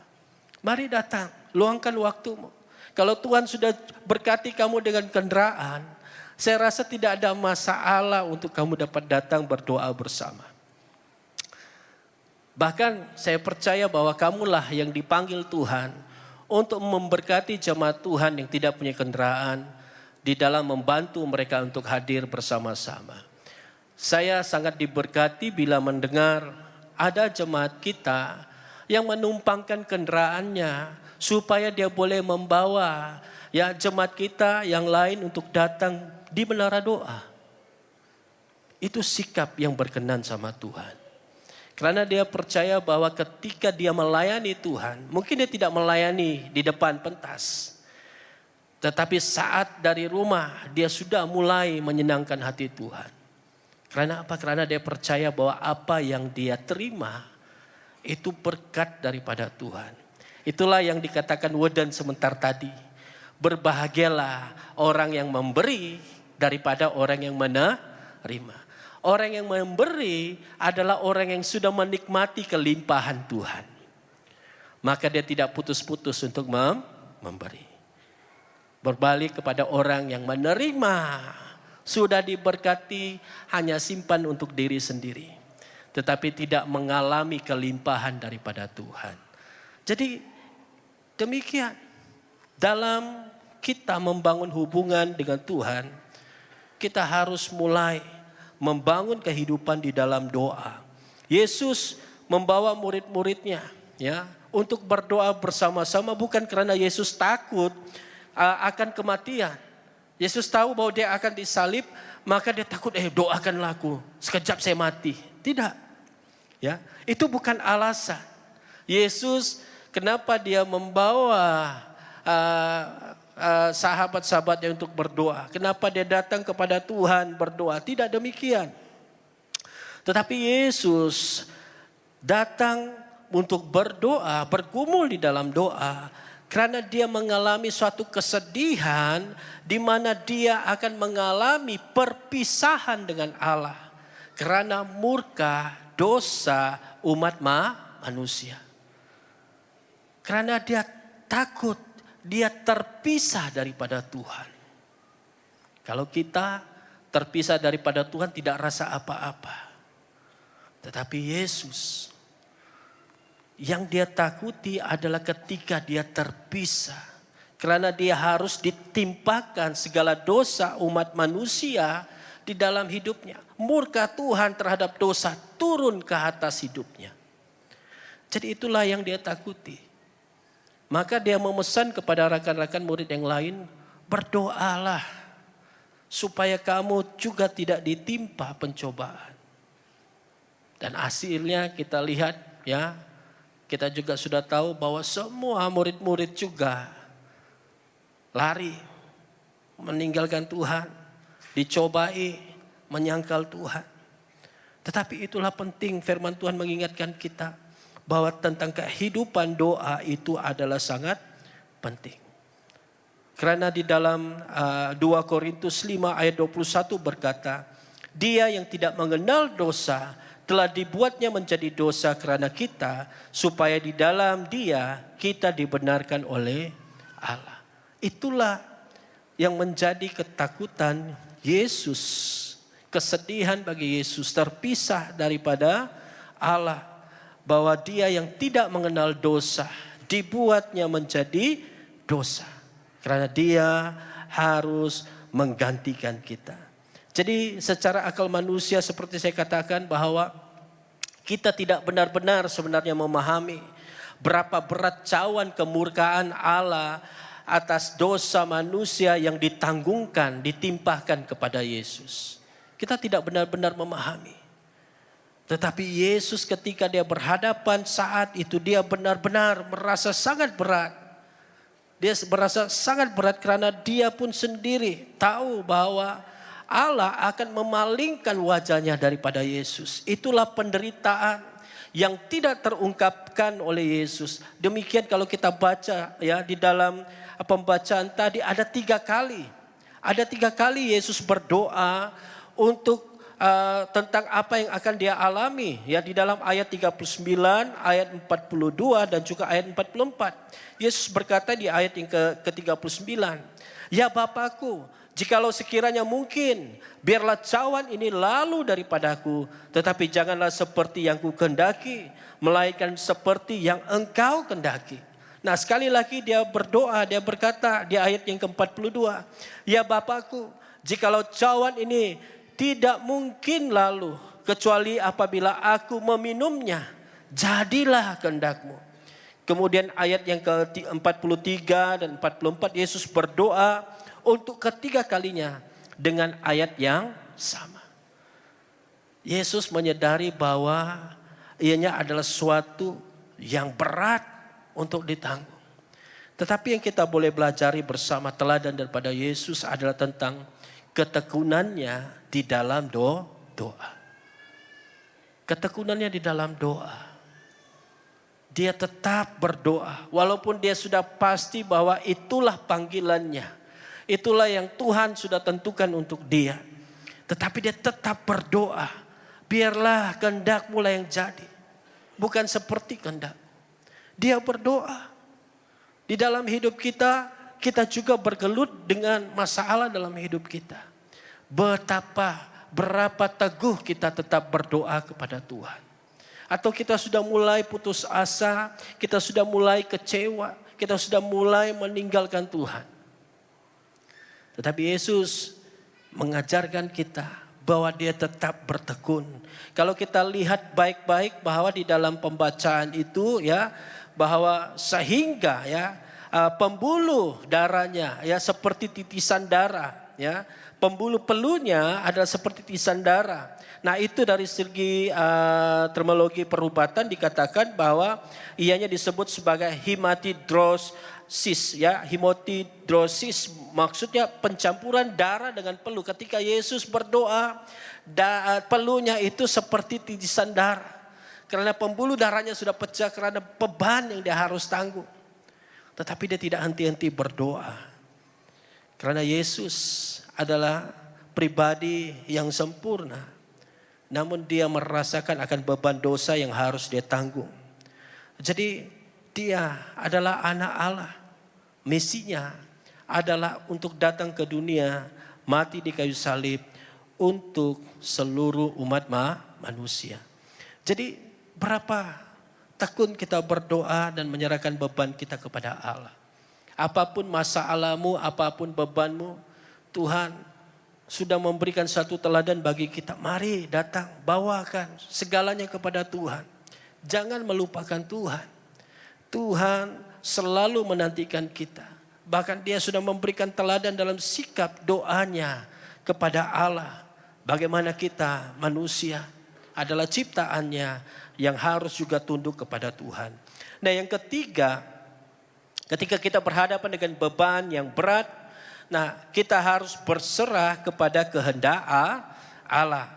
Mari datang, luangkan waktumu. Kalau Tuhan sudah berkati kamu dengan kendaraan, saya rasa tidak ada masalah untuk kamu dapat datang berdoa bersama. Bahkan saya percaya bahwa kamulah yang dipanggil Tuhan untuk memberkati jemaat Tuhan yang tidak punya kendaraan di dalam membantu mereka untuk hadir bersama-sama. Saya sangat diberkati bila mendengar ada jemaat kita yang menumpangkan kendaraannya supaya dia boleh membawa ya jemaat kita yang lain untuk datang di menara doa. Itu sikap yang berkenan sama Tuhan. Karena dia percaya bahwa ketika dia melayani Tuhan, mungkin dia tidak melayani di depan pentas. Tetapi saat dari rumah dia sudah mulai menyenangkan hati Tuhan. Karena apa? Karena dia percaya bahwa apa yang dia terima itu berkat daripada Tuhan. Itulah yang dikatakan Wedan sebentar tadi. Berbahagialah orang yang memberi daripada orang yang menerima. Orang yang memberi adalah orang yang sudah menikmati kelimpahan Tuhan. Maka dia tidak putus-putus untuk memberi. Berbalik kepada orang yang menerima, sudah diberkati, hanya simpan untuk diri sendiri. Tetapi tidak mengalami kelimpahan daripada Tuhan. Jadi demikian, dalam kita membangun hubungan dengan Tuhan, kita harus mulai membangun kehidupan di dalam doa. Yesus membawa murid-muridnya ya untuk berdoa bersama-sama, bukan karena Yesus takut akan kematian. Yesus tahu bahwa dia akan disalib, maka dia takut, doakanlah aku, sekejap saya mati. Tidak. Ya, itu bukan alasan. Yesus kenapa dia membawa sahabat-sahabatnya untuk berdoa? Kenapa dia datang kepada Tuhan berdoa? Tidak demikian. Tetapi Yesus datang untuk berdoa, bergumul di dalam doa, karena dia mengalami suatu kesedihan di mana dia akan mengalami perpisahan dengan Allah karena murka dosa umat manusia. Karena dia takut, dia terpisah daripada Tuhan. Kalau kita terpisah daripada Tuhan tidak rasa apa-apa. Tetapi Yesus, yang dia takuti adalah ketika dia terpisah. Karena dia harus ditimpakan segala dosa umat manusia di dalam hidupnya. Murka Tuhan terhadap dosa turun ke atas hidupnya. Jadi itulah yang dia takuti. Maka dia memesan kepada rekan-rekan murid yang lain, berdoalah supaya kamu juga tidak ditimpa pencobaan. Dan hasilnya kita lihat ya, kita juga sudah tahu bahwa semua murid-murid juga lari, meninggalkan Tuhan, dicobai, menyangkal Tuhan. Tetapi itulah penting firman Tuhan mengingatkan kita bahwa tentang kehidupan doa itu adalah sangat penting. Karena di dalam 2 Korintus 5 ayat 21 berkata, dia yang tidak mengenal dosa telah dibuatnya menjadi dosa karena kita, supaya di dalam dia kita dibenarkan oleh Allah. Itulah yang menjadi ketakutan Yesus, kesedihan bagi Yesus terpisah daripada Allah, bahwa dia yang tidak mengenal dosa dibuatnya menjadi dosa karena dia harus menggantikan kita. Jadi secara akal manusia seperti saya katakan bahwa kita tidak benar-benar sebenarnya memahami berapa berat cawan kemurkaan Allah atas dosa manusia yang ditanggungkan, ditimpahkan kepada Yesus. Kita tidak benar-benar memahami. Tetapi Yesus ketika dia berhadapan saat itu dia benar-benar merasa sangat berat. Dia merasa sangat berat karena dia pun sendiri tahu bahwa Allah akan memalingkan wajahnya daripada Yesus. Itulah penderitaan yang tidak terungkapkan oleh Yesus. Demikian kalau kita baca ya di dalam pembacaan tadi ada 3 kali. Ada 3 kali Yesus berdoa untuk tentang apa yang akan dia alami. Ya di dalam ayat 39, ayat 42 dan juga ayat 44. Yesus berkata di ayat yang ke-39. Ya Bapakku, jikalau sekiranya mungkin, biarlah cawan ini lalu daripadaku, tetapi janganlah seperti yang ku kehendaki, melainkan seperti yang engkau kehendaki. Nah sekali lagi dia berdoa, dia berkata di ayat yang ke-42. Ya Bapakku, jikalau cawan ini tidak mungkin lalu, kecuali apabila aku meminumnya, jadilah kehendakmu. Kemudian ayat yang ke-43 dan 44 Yesus berdoa untuk ketiga kalinya dengan ayat yang sama. Yesus menyadari bahwa ianya adalah suatu yang berat untuk ditanggung. Tetapi yang kita boleh belajari bersama teladan daripada Yesus adalah tentang ketekunannya di dalam doa. Ketekunannya di dalam doa. Dia tetap berdoa. Walaupun dia sudah pasti bahwa itulah panggilannya. Itulah yang Tuhan sudah tentukan untuk dia. Tetapi dia tetap berdoa. Biarlah kehendak-Mu lah yang jadi. Bukan seperti kehendak. Dia berdoa. Di dalam hidup kita, kita juga bergelut dengan masalah dalam hidup kita. Berapa teguh kita tetap berdoa kepada Tuhan. Atau kita sudah mulai putus asa, kita sudah mulai kecewa, kita sudah mulai meninggalkan Tuhan. Tetapi Yesus mengajarkan kita bahwa dia tetap bertekun. Kalau kita lihat baik-baik bahwa di dalam pembacaan itu ya, bahwa sehingga ya pembuluh darahnya ya seperti titisan darah ya. Pembuluh pelunya adalah seperti titisan darah. Nah itu dari segi terminologi perubatan dikatakan bahwa ianya disebut sebagai hematidrosis ya. Hematidrosis maksudnya pencampuran darah dengan peluh. Ketika Yesus berdoa, peluhnya itu seperti titisan darah. Karena pembuluh darahnya sudah pecah karena beban yang dia harus tanggung. Tetapi dia tidak henti-henti berdoa. Karena Yesus adalah pribadi yang sempurna. Namun dia merasakan akan beban dosa yang harus dia tanggung. Jadi dia adalah anak Allah. Misinya adalah untuk datang ke dunia, mati di kayu salib untuk seluruh umat manusia. Jadi berapa tekun kita berdoa dan menyerahkan beban kita kepada Allah. Apapun masalahmu, apapun bebanmu, Tuhan sudah memberikan satu teladan bagi kita. Mari datang, bawakan segalanya kepada Tuhan. Jangan melupakan Tuhan. Tuhan selalu menantikan kita. Bahkan dia sudah memberikan teladan dalam sikap doanya kepada Allah. Bagaimana kita manusia adalah ciptaannya yang harus juga tunduk kepada Tuhan. Nah yang ketiga, ketika kita berhadapan dengan beban yang berat, nah kita harus berserah kepada kehendak Allah.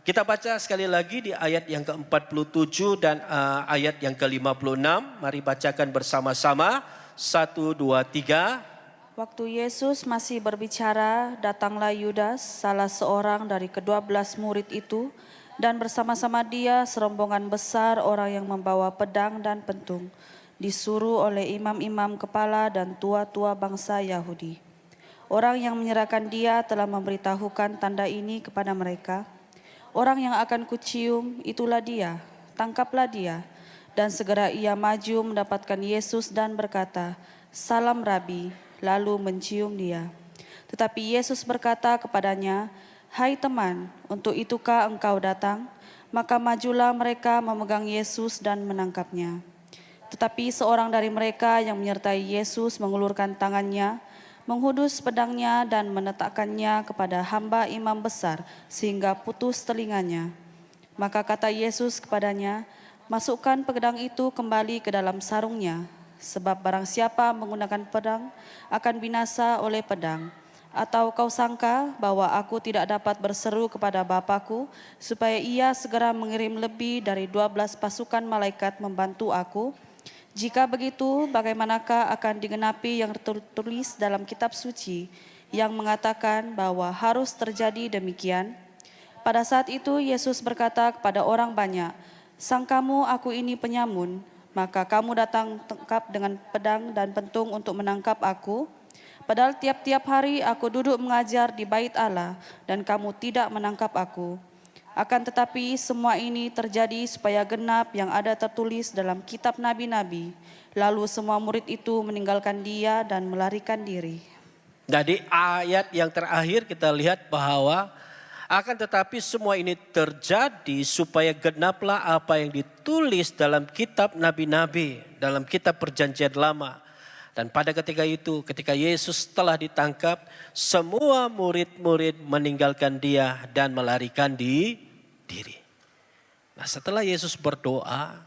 Kita baca sekali lagi di ayat yang ke-47 dan ayat yang ke-56. Mari bacakan bersama-sama. 1, 2, 3. Waktu Yesus masih berbicara, datanglah Yudas, salah seorang dari ke-12 murid itu, dan bersama-sama dia serombongan besar orang yang membawa pedang dan pentung, disuruh oleh imam-imam kepala dan tua-tua bangsa Yahudi. Orang yang menyerahkan dia telah memberitahukan tanda ini kepada mereka. Orang yang akan kucium, itulah dia, tangkaplah dia. Dan segera ia maju mendapatkan Yesus dan berkata, "Salam Rabi," lalu mencium dia. Tetapi Yesus berkata kepadanya, "Hai teman, untuk itukah engkau datang?" Maka majulah mereka memegang Yesus dan menangkapnya. Tetapi seorang dari mereka yang menyertai Yesus mengulurkan tangannya, menghudus pedangnya dan meletakkannya kepada hamba imam besar sehingga putus telinganya. Maka kata Yesus kepadanya, "Masukkan pedang itu kembali ke dalam sarungnya, sebab barang siapa menggunakan pedang akan binasa oleh pedang. Atau kau sangka bahwa aku tidak dapat berseru kepada Bapa-Ku supaya ia segera mengirim lebih dari 12 pasukan malaikat membantu aku? Jika begitu, bagaimanakah akan digenapi yang tertulis dalam kitab suci yang mengatakan bahwa harus terjadi demikian?" Pada saat itu Yesus berkata kepada orang banyak, "Sangkamu aku ini penyamun, maka kamu datang tangkap dengan pedang dan pentung untuk menangkap aku? Padahal tiap-tiap hari aku duduk mengajar di bait Allah dan kamu tidak menangkap aku. Akan tetapi semua ini terjadi supaya genap yang ada tertulis dalam kitab nabi-nabi." Lalu semua murid itu meninggalkan dia dan melarikan diri. Jadi ayat yang terakhir kita lihat bahwa akan tetapi semua ini terjadi supaya genaplah apa yang ditulis dalam kitab nabi-nabi, dalam kitab perjanjian lama. Dan pada ketika itu, ketika Yesus telah ditangkap, semua murid-murid meninggalkan dia dan melarikan diri. Nah setelah Yesus berdoa,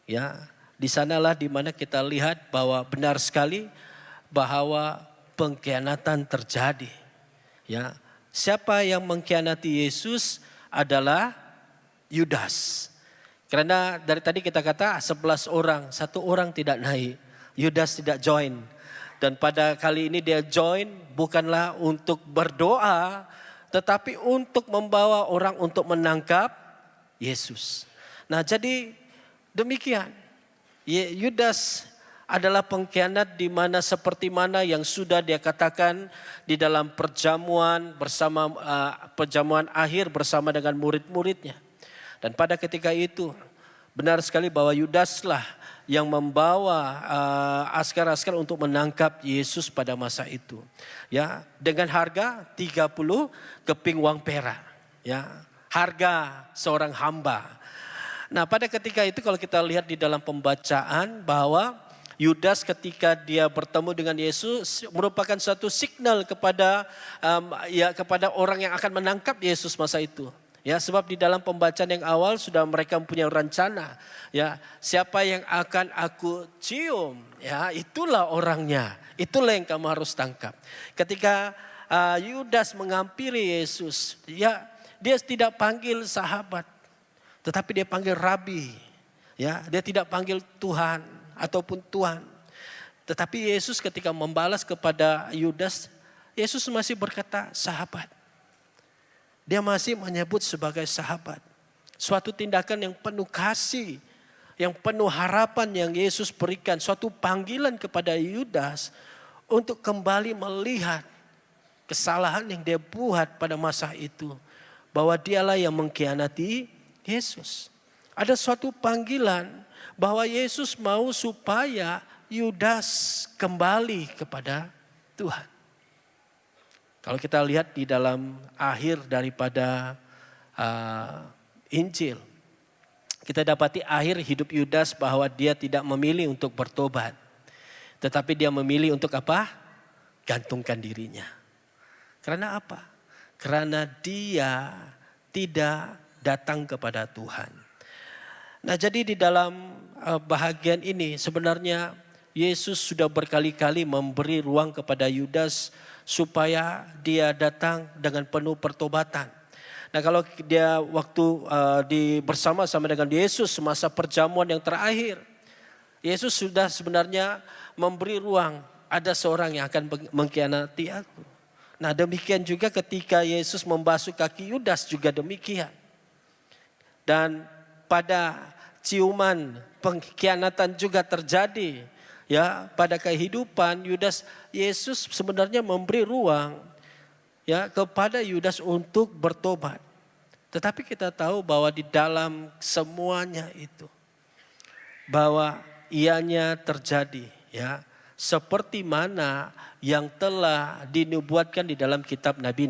ya Di sanalah di mana kita lihat bahwa benar sekali bahwa pengkhianatan terjadi. Ya, siapa yang mengkhianati Yesus adalah Yudas. Karena dari tadi kita kata 11 orang, 1 orang tidak naik. Yudas tidak join. Dan pada kali ini dia join bukanlah untuk berdoa, tetapi untuk membawa orang untuk menangkap Yesus. Nah, jadi demikian. Yudas adalah pengkhianat di mana seperti mana yang sudah dia katakan di dalam perjamuan perjamuan akhir bersama dengan murid-muridnya. Dan pada ketika itu benar sekali bahwa Yudaslah yang membawa askar-askar untuk menangkap Yesus pada masa itu. Ya, dengan harga 30 keping uang perak. Ya, harga seorang hamba. Nah, pada ketika itu kalau kita lihat di dalam pembacaan bahwa Yudas ketika dia bertemu dengan Yesus merupakan suatu signal kepada kepada orang yang akan menangkap Yesus masa itu. Ya, sebab di dalam pembacaan yang awal sudah mereka mempunyai rencana. Ya, siapa yang akan aku cium, ya itulah orangnya. Itulah yang kamu harus tangkap. Ketika Yudas menghampiri Yesus, ya dia tidak panggil sahabat, tetapi dia panggil Rabi. Ya, dia tidak panggil Tuhan ataupun Tuhan. Tetapi Yesus ketika membalas kepada Yudas, Yesus masih berkata sahabat. Dia masih menyebut sebagai sahabat. Suatu tindakan yang penuh kasih, yang penuh harapan yang Yesus berikan. Suatu panggilan kepada Yudas untuk kembali melihat kesalahan yang dia buat pada masa itu. Bahwa dialah yang mengkhianati Yesus. Ada suatu panggilan bahwa Yesus mau supaya Yudas kembali kepada Tuhan. Kalau kita lihat di dalam akhir daripada Injil, kita dapati akhir hidup Yudas bahwa dia tidak memilih untuk bertobat. Tetapi dia memilih untuk apa? Gantungkan dirinya. Karena apa? Karena dia tidak datang kepada Tuhan. Nah, jadi di dalam bahagian ini sebenarnya Yesus sudah berkali-kali memberi ruang kepada Yudas supaya dia datang dengan penuh pertobatan. Nah, kalau dia waktu bersama-sama dengan Yesus semasa perjamuan yang terakhir, Yesus sudah sebenarnya memberi ruang, ada seorang yang akan mengkhianati aku. Nah, demikian juga ketika Yesus membasuh kaki Yudas juga demikian. Dan pada ciuman pengkhianatan juga terjadi. Ya, pada kehidupan Yudas, Yesus sebenarnya memberi ruang ya kepada Yudas untuk bertobat. Tetapi kita tahu bahwa di dalam semuanya itu bahwa ianya terjadi ya seperti mana yang telah dinubuatkan di dalam kitab nabi.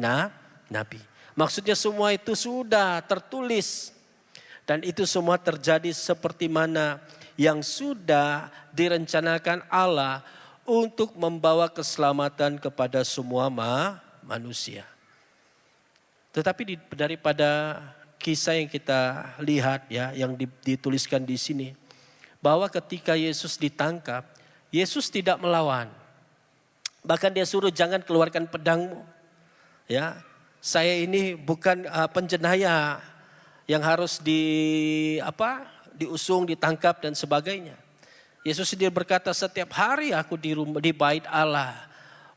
Maksudnya semua itu sudah tertulis dan itu semua terjadi seperti mana yang sudah direncanakan Allah untuk membawa keselamatan kepada semua manusia. Tetapi daripada kisah yang kita lihat ya, yang dituliskan di sini, bahwa ketika Yesus ditangkap, Yesus tidak melawan. Bahkan dia suruh jangan keluarkan pedangmu. Ya, saya ini bukan penjenayah yang harus diusung, ditangkap dan sebagainya. Yesus sendiri berkata setiap hari aku di bait Allah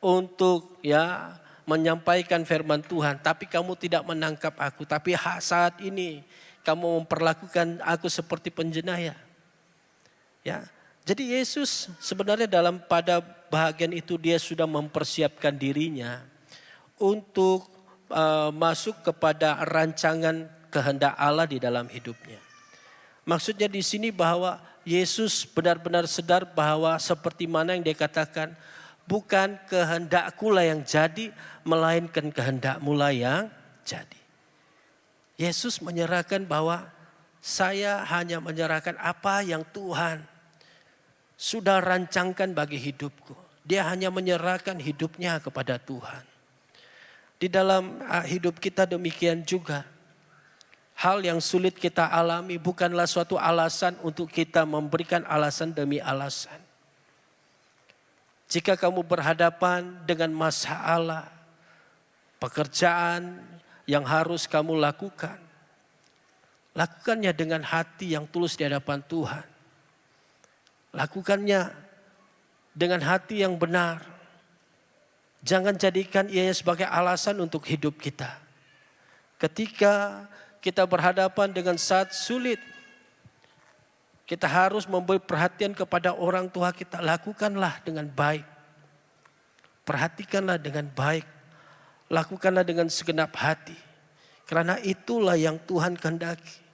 untuk ya menyampaikan firman Tuhan. Tapi kamu tidak menangkap aku. Tapi saat ini kamu memperlakukan aku seperti penjenayah. Ya, jadi Yesus sebenarnya pada bahagian itu dia sudah mempersiapkan dirinya untuk masuk kepada rancangan kehendak Allah di dalam hidupnya. Maksudnya di sini bahwa Yesus benar-benar sadar bahwa seperti mana yang dia katakan, bukan kehendakkulah yang jadi, melainkan kehendakmulah yang jadi. Yesus menyerahkan bahwa saya hanya menyerahkan apa yang Tuhan sudah rancangkan bagi hidupku. Dia hanya menyerahkan hidupnya kepada Tuhan. Di dalam hidup kita demikian juga. hal yang sulit kita alami bukanlah suatu alasan untuk kita memberikan alasan demi alasan. Jika kamu berhadapan dengan masalah, pekerjaan yang harus kamu lakukan, lakukannya dengan hati yang tulus di hadapan Tuhan. Lakukannya dengan hati yang benar. Jangan jadikan ianya sebagai alasan untuk hidup kita. Ketika kita berhadapan dengan saat sulit, kita harus memberi perhatian kepada orang tua kita. Lakukanlah dengan baik. Perhatikanlah dengan baik. Lakukanlah dengan segenap hati. Karena itulah yang Tuhan kehendaki.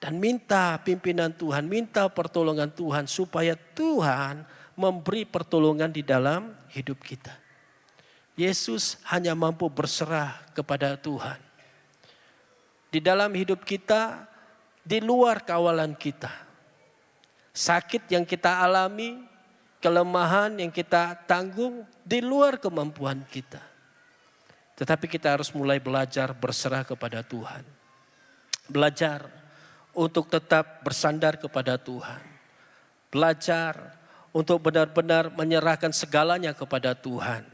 Dan minta pimpinan Tuhan, minta pertolongan Tuhan supaya Tuhan memberi pertolongan di dalam hidup kita. Yesus hanya mampu berserah kepada Tuhan. Di dalam hidup kita, di luar kawalan kita. Sakit yang kita alami, kelemahan yang kita tanggung, di luar kemampuan kita. Tetapi kita harus mulai belajar berserah kepada Tuhan. Belajar untuk tetap bersandar kepada Tuhan. Belajar untuk benar-benar menyerahkan segalanya kepada Tuhan.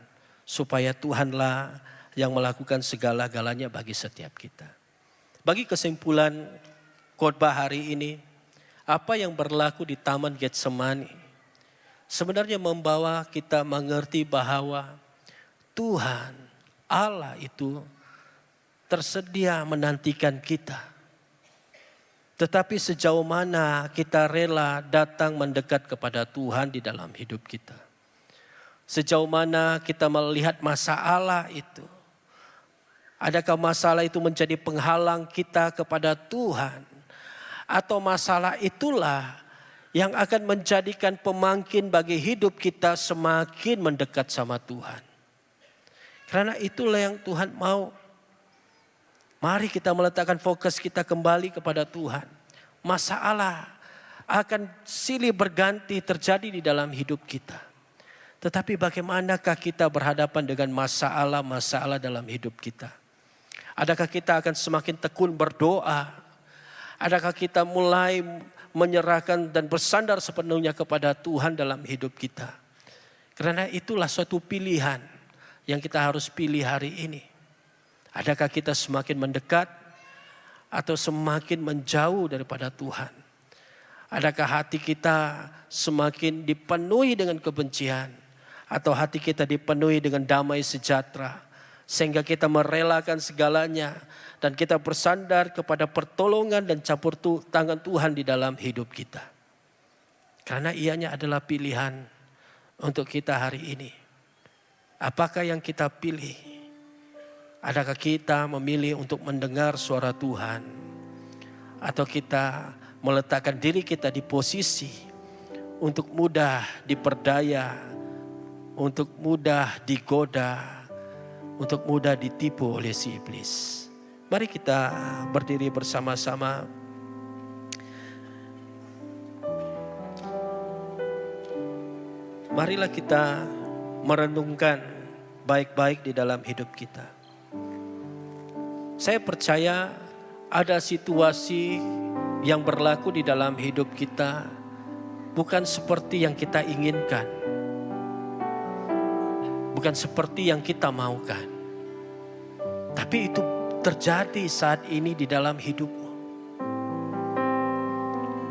Supaya Tuhanlah yang melakukan segala-galanya bagi setiap kita. Bagi kesimpulan khotbah hari ini, apa yang berlaku di Taman Getsemani sebenarnya membawa kita mengerti bahwa Tuhan Allah itu tersedia menantikan kita. Tetapi sejauh mana kita rela datang mendekat kepada Tuhan di dalam hidup kita. Sejauh mana kita melihat masalah itu. Adakah masalah itu menjadi penghalang kita kepada Tuhan? Atau masalah itulah yang akan menjadikan pemangkin bagi hidup kita semakin mendekat sama Tuhan. Karena itulah yang Tuhan mau. Mari kita meletakkan fokus kita kembali kepada Tuhan. Masalah akan silih berganti terjadi di dalam hidup kita. Tetapi bagaimanakah kita berhadapan dengan masalah-masalah dalam hidup kita? Adakah kita akan semakin tekun berdoa? Adakah kita mulai menyerahkan dan bersandar sepenuhnya kepada Tuhan dalam hidup kita? Karena itulah suatu pilihan yang kita harus pilih hari ini. Adakah kita semakin mendekat atau semakin menjauh daripada Tuhan? Adakah hati kita semakin dipenuhi dengan kebencian? Atau hati kita dipenuhi dengan damai sejahtera? Sehingga kita merelakan segalanya dan kita bersandar kepada pertolongan dan campur tangan Tuhan di dalam hidup kita. Karena ianya adalah pilihan untuk kita hari ini. Apakah yang kita pilih? Adakah kita memilih untuk mendengar suara Tuhan? Atau kita meletakkan diri kita di posisi untuk mudah diperdaya, untuk mudah digoda, untuk mudah ditipu oleh si iblis. Mari kita berdiri bersama-sama. Marilah kita merenungkan baik-baik di dalam hidup kita. Saya percaya ada situasi yang berlaku di dalam hidup kita bukan seperti yang kita inginkan. Bukan seperti yang kita maukan. Tapi itu terjadi saat ini di dalam hidupmu.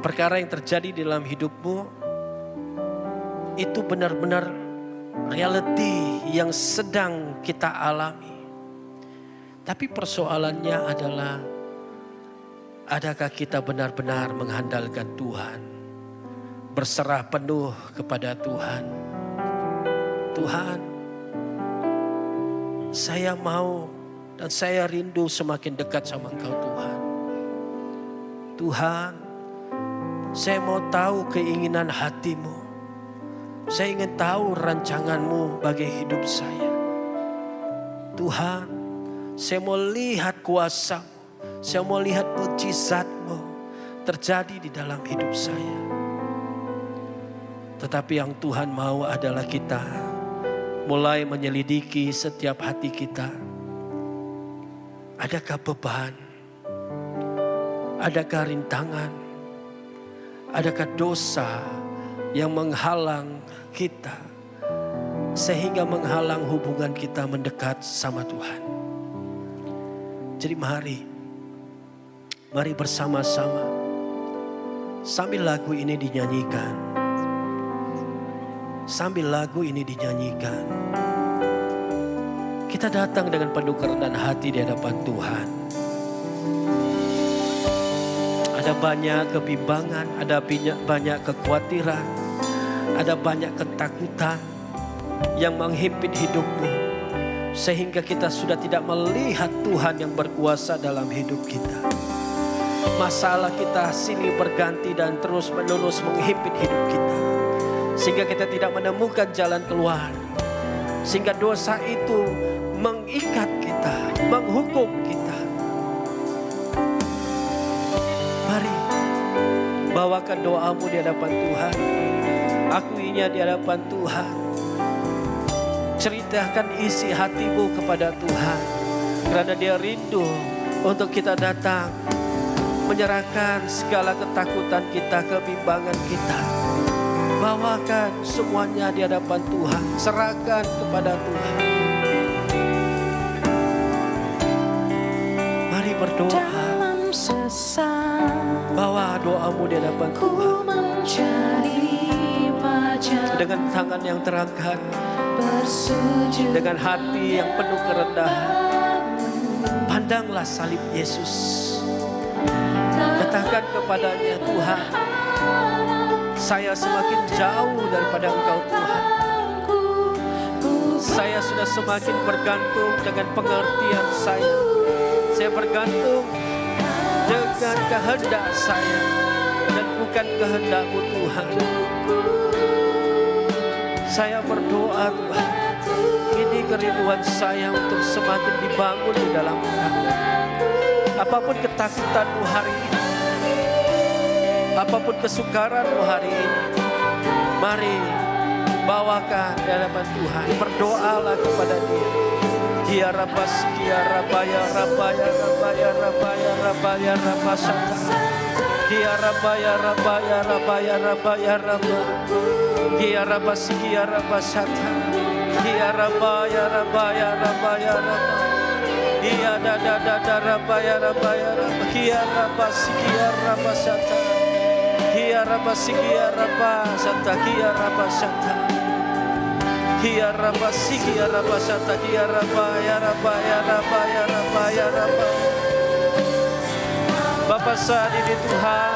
Perkara yang terjadi di dalam hidupmu itu benar-benar reality yang sedang kita alami. Tapi persoalannya adalah, adakah kita benar-benar mengandalkan Tuhan? Berserah penuh kepada Tuhan. Tuhan, saya mau dan saya rindu semakin dekat sama Engkau Tuhan. Tuhan, saya mau tahu keinginan hati-Mu. Saya ingin tahu rancangan-Mu bagi hidup saya. Tuhan, saya mau lihat kuasa-Mu. Saya mau lihat mujizat-Mu terjadi di dalam hidup saya. Tetapi yang Tuhan mau adalah kita mulai menyelidiki setiap hati kita. Adakah beban? Adakah rintangan? Adakah dosa yang menghalang kita sehingga menghalang hubungan kita mendekat sama Tuhan? Jadi mari bersama-sama sambil lagu ini dinyanyikan. Sambil lagu ini dinyanyikan, kita datang dengan penuh kerendahan hati di hadapan Tuhan. Ada banyak kebimbangan, ada banyak kekhawatiran, ada banyak ketakutan yang menghimpit hidupmu. Sehingga kita sudah tidak melihat Tuhan yang berkuasa dalam hidup kita. Masalah kita silih berganti dan terus menerus menghimpit hidup kita. Sehingga kita tidak menemukan jalan keluar. Sehingga dosa itu mengikat kita, menghukum kita. Mari bawakan doamu di hadapan Tuhan. Akuinya di hadapan Tuhan. Ceritakan isi hatimu kepada Tuhan. Karena Dia rindu untuk kita datang, menyerahkan segala ketakutan kita, kebimbangan kita. Bawakan semuanya di hadapan Tuhan. Serahkan kepada Tuhan. Mari berdoa. Dalam sesat Bawa doamu di hadapan ku Tuhan. mencari wajah, Dengan tangan yang terangkat, bersujud dengan hati yang penuh kerendahan, pandanglah salib Yesus. Katakan kepadanya, Tuhan, saya semakin jauh daripada Engkau Tuhan. Saya sudah semakin bergantung dengan pengertian saya. Saya bergantung dengan kehendak saya dan bukan kehendak-Mu Tuhan. Saya berdoa Tuhan, ini kerinduan saya untuk semakin dibangun di dalam Engkau. Apapun ketakutanmu hari ini, apapun kesukaranmu hari ini, mari bawakan di hadapan Tuhan. Berdoalah kepada Dia. Dia rabas, dia rabaya, rabaya, rabaya, rabaya, rabaya, rabasata. Dia rabaya, rabaya, rabaya, rabaya, rabaya. Dia rabas, dia rabasata. Dia rabaya, rabaya, rabaya, rabaya. Dia da rabaya, rabaya, rabaya. Dia rabas, dia rabasata. Dia rabas, dia rabasata. Dia rabasata. Dia rabas, dia rabasata. Dia rabaya, rabaya, rabaya, rabaya, rabaya. Bapa saat ini Tuhan,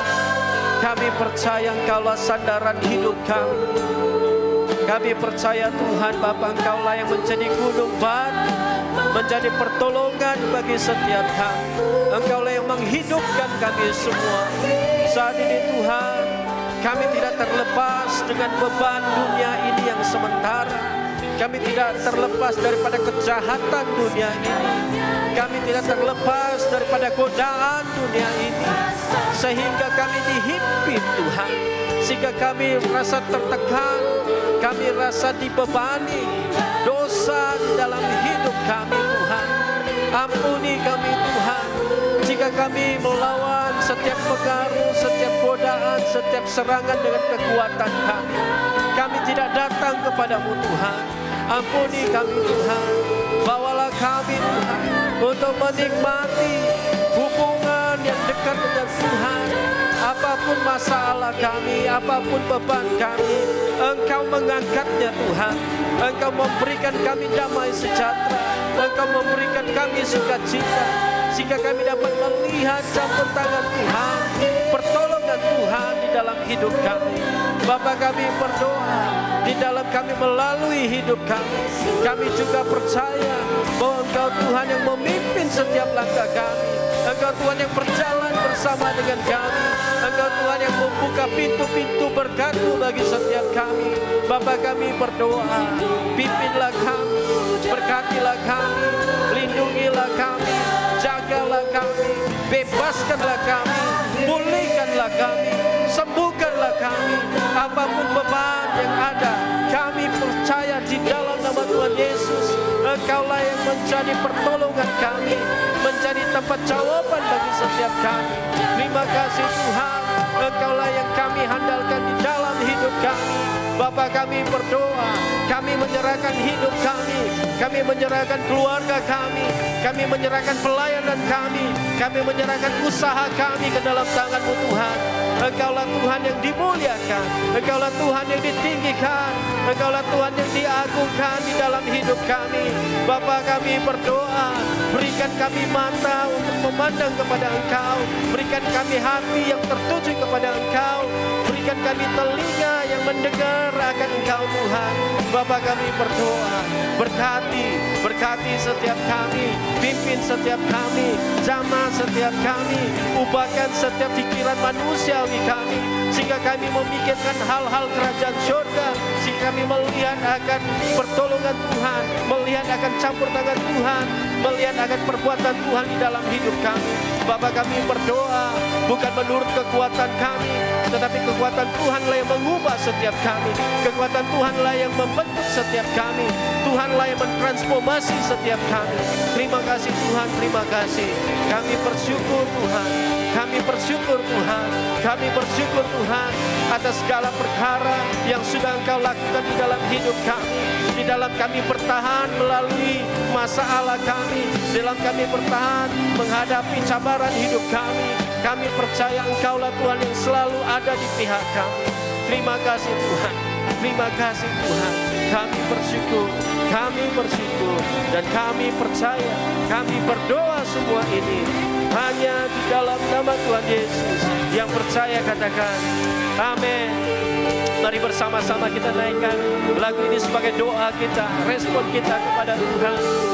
kami percaya Engkaulah sandaran hidup kami. Kami percaya Tuhan Bapa, Engkaulah yang menjadi gunung batu, menjadi pertolongan bagi setiap kami. Engkaulah yang menghidupkan kami semua. Saat ini Tuhan, kami tidak terlepas dengan beban dunia ini yang sementara. Kami tidak terlepas daripada kejahatan dunia ini. Kami tidak terlepas daripada godaan dunia ini. Sehingga kami dihimpit Tuhan. Sehingga kami merasa tertekan. Kami rasa dibebani dosa di dalam hidup kami Tuhan. Ampuni kami Tuhan. Jika kami melawan setiap pengaruh, setiap godaan, setiap serangan dengan kekuatan kami. Kami tidak datang kepadamu Tuhan. Ampuni kami Tuhan. Bawalah kami Tuhan untuk menikmati hubungan yang dekat dengan Tuhan. Apapun masalah kami, apapun beban kami, Engkau mengangkatnya Tuhan. Engkau memberikan kami damai sejahtera. Engkau memberikan kami sukacita. Sehingga kami dapat melihat campur tangan Tuhan, pertolongan Tuhan di dalam hidup kami. Bapa kami berdoa, di dalam kami melalui hidup kami. Kami juga percaya bahwa Engkau Tuhan yang memimpin setiap langkah kami. Engkau Tuhan yang berjalan bersama dengan kami. Engkau Tuhan yang membuka pintu-pintu berkat-Mu bagi setiap kami. Bapa kami berdoa, pimpinlah kami, berkatilah kami, lindungilah kami, jagalah kami, bebaskanlah kami, pulihkanlah kami, sembuhkanlah kami. Apapun beban yang ada, kami percaya di dalam nama Tuhan Yesus, Engkaulah yang menjadi pertolongan kami. menjadi tempat jawaban bagi setiap kami. Terima kasih Tuhan, Engkaulah yang kami handalkan di dalam hidup kami. Bapa, kami berdoa, kami menyerahkan hidup kami menyerahkan keluarga kami menyerahkan pelayanan kami menyerahkan usaha kami ke dalam tangan-Mu Tuhan. Engkaulah Tuhan yang dimuliakan, Engkaulah Tuhan yang ditinggikan, Engkaulah Tuhan yang diagungkan di dalam hidup kami. Bapa, kami berdoa, berikan kami mata untuk memandang kepada Engkau, berikan kami hati yang tertuju kepada Engkau, berikan kami telinga yang mendengar akan Engkau Tuhan. Bapa, kami berdoa, berkati setiap kami, pimpin setiap kami, jamah setiap kami, ubahkan setiap pikiran manusiawi kami, sehingga kami memikirkan hal-hal kerajaan surga, sehingga kami melihat akan pertolongan Tuhan, melihat akan campur tangan Tuhan, melihat akan perbuatan Tuhan di dalam hidup kami. Bapa, kami berdoa bukan menurut kekuatan kami, tetapi kekuatan Tuhanlah yang mengubah setiap kami, kekuatan Tuhanlah yang membentuk setiap kami, Tuhanlah yang mentransformasi setiap kami. Terima kasih Tuhan, terima kasih. Kami bersyukur Tuhan, kami bersyukur Tuhan, kami bersyukur Tuhan atas segala perkara yang sudah Engkau lakukan di dalam hidup kami, di dalam kami bertahan melalui masalah kami, di dalam kami bertahan menghadapi cabaran hidup kami. Kami percaya Engkaulah Tuhan yang selalu ada di pihak kami. Terima kasih Tuhan, terima kasih Tuhan. Kami bersyukur, dan kami percaya, kami berdoa semua ini hanya di dalam nama Tuhan Yesus. Yang percaya katakan amin. Mari bersama-sama kita naikkan lagu ini sebagai doa kita, respon kita kepada Tuhan.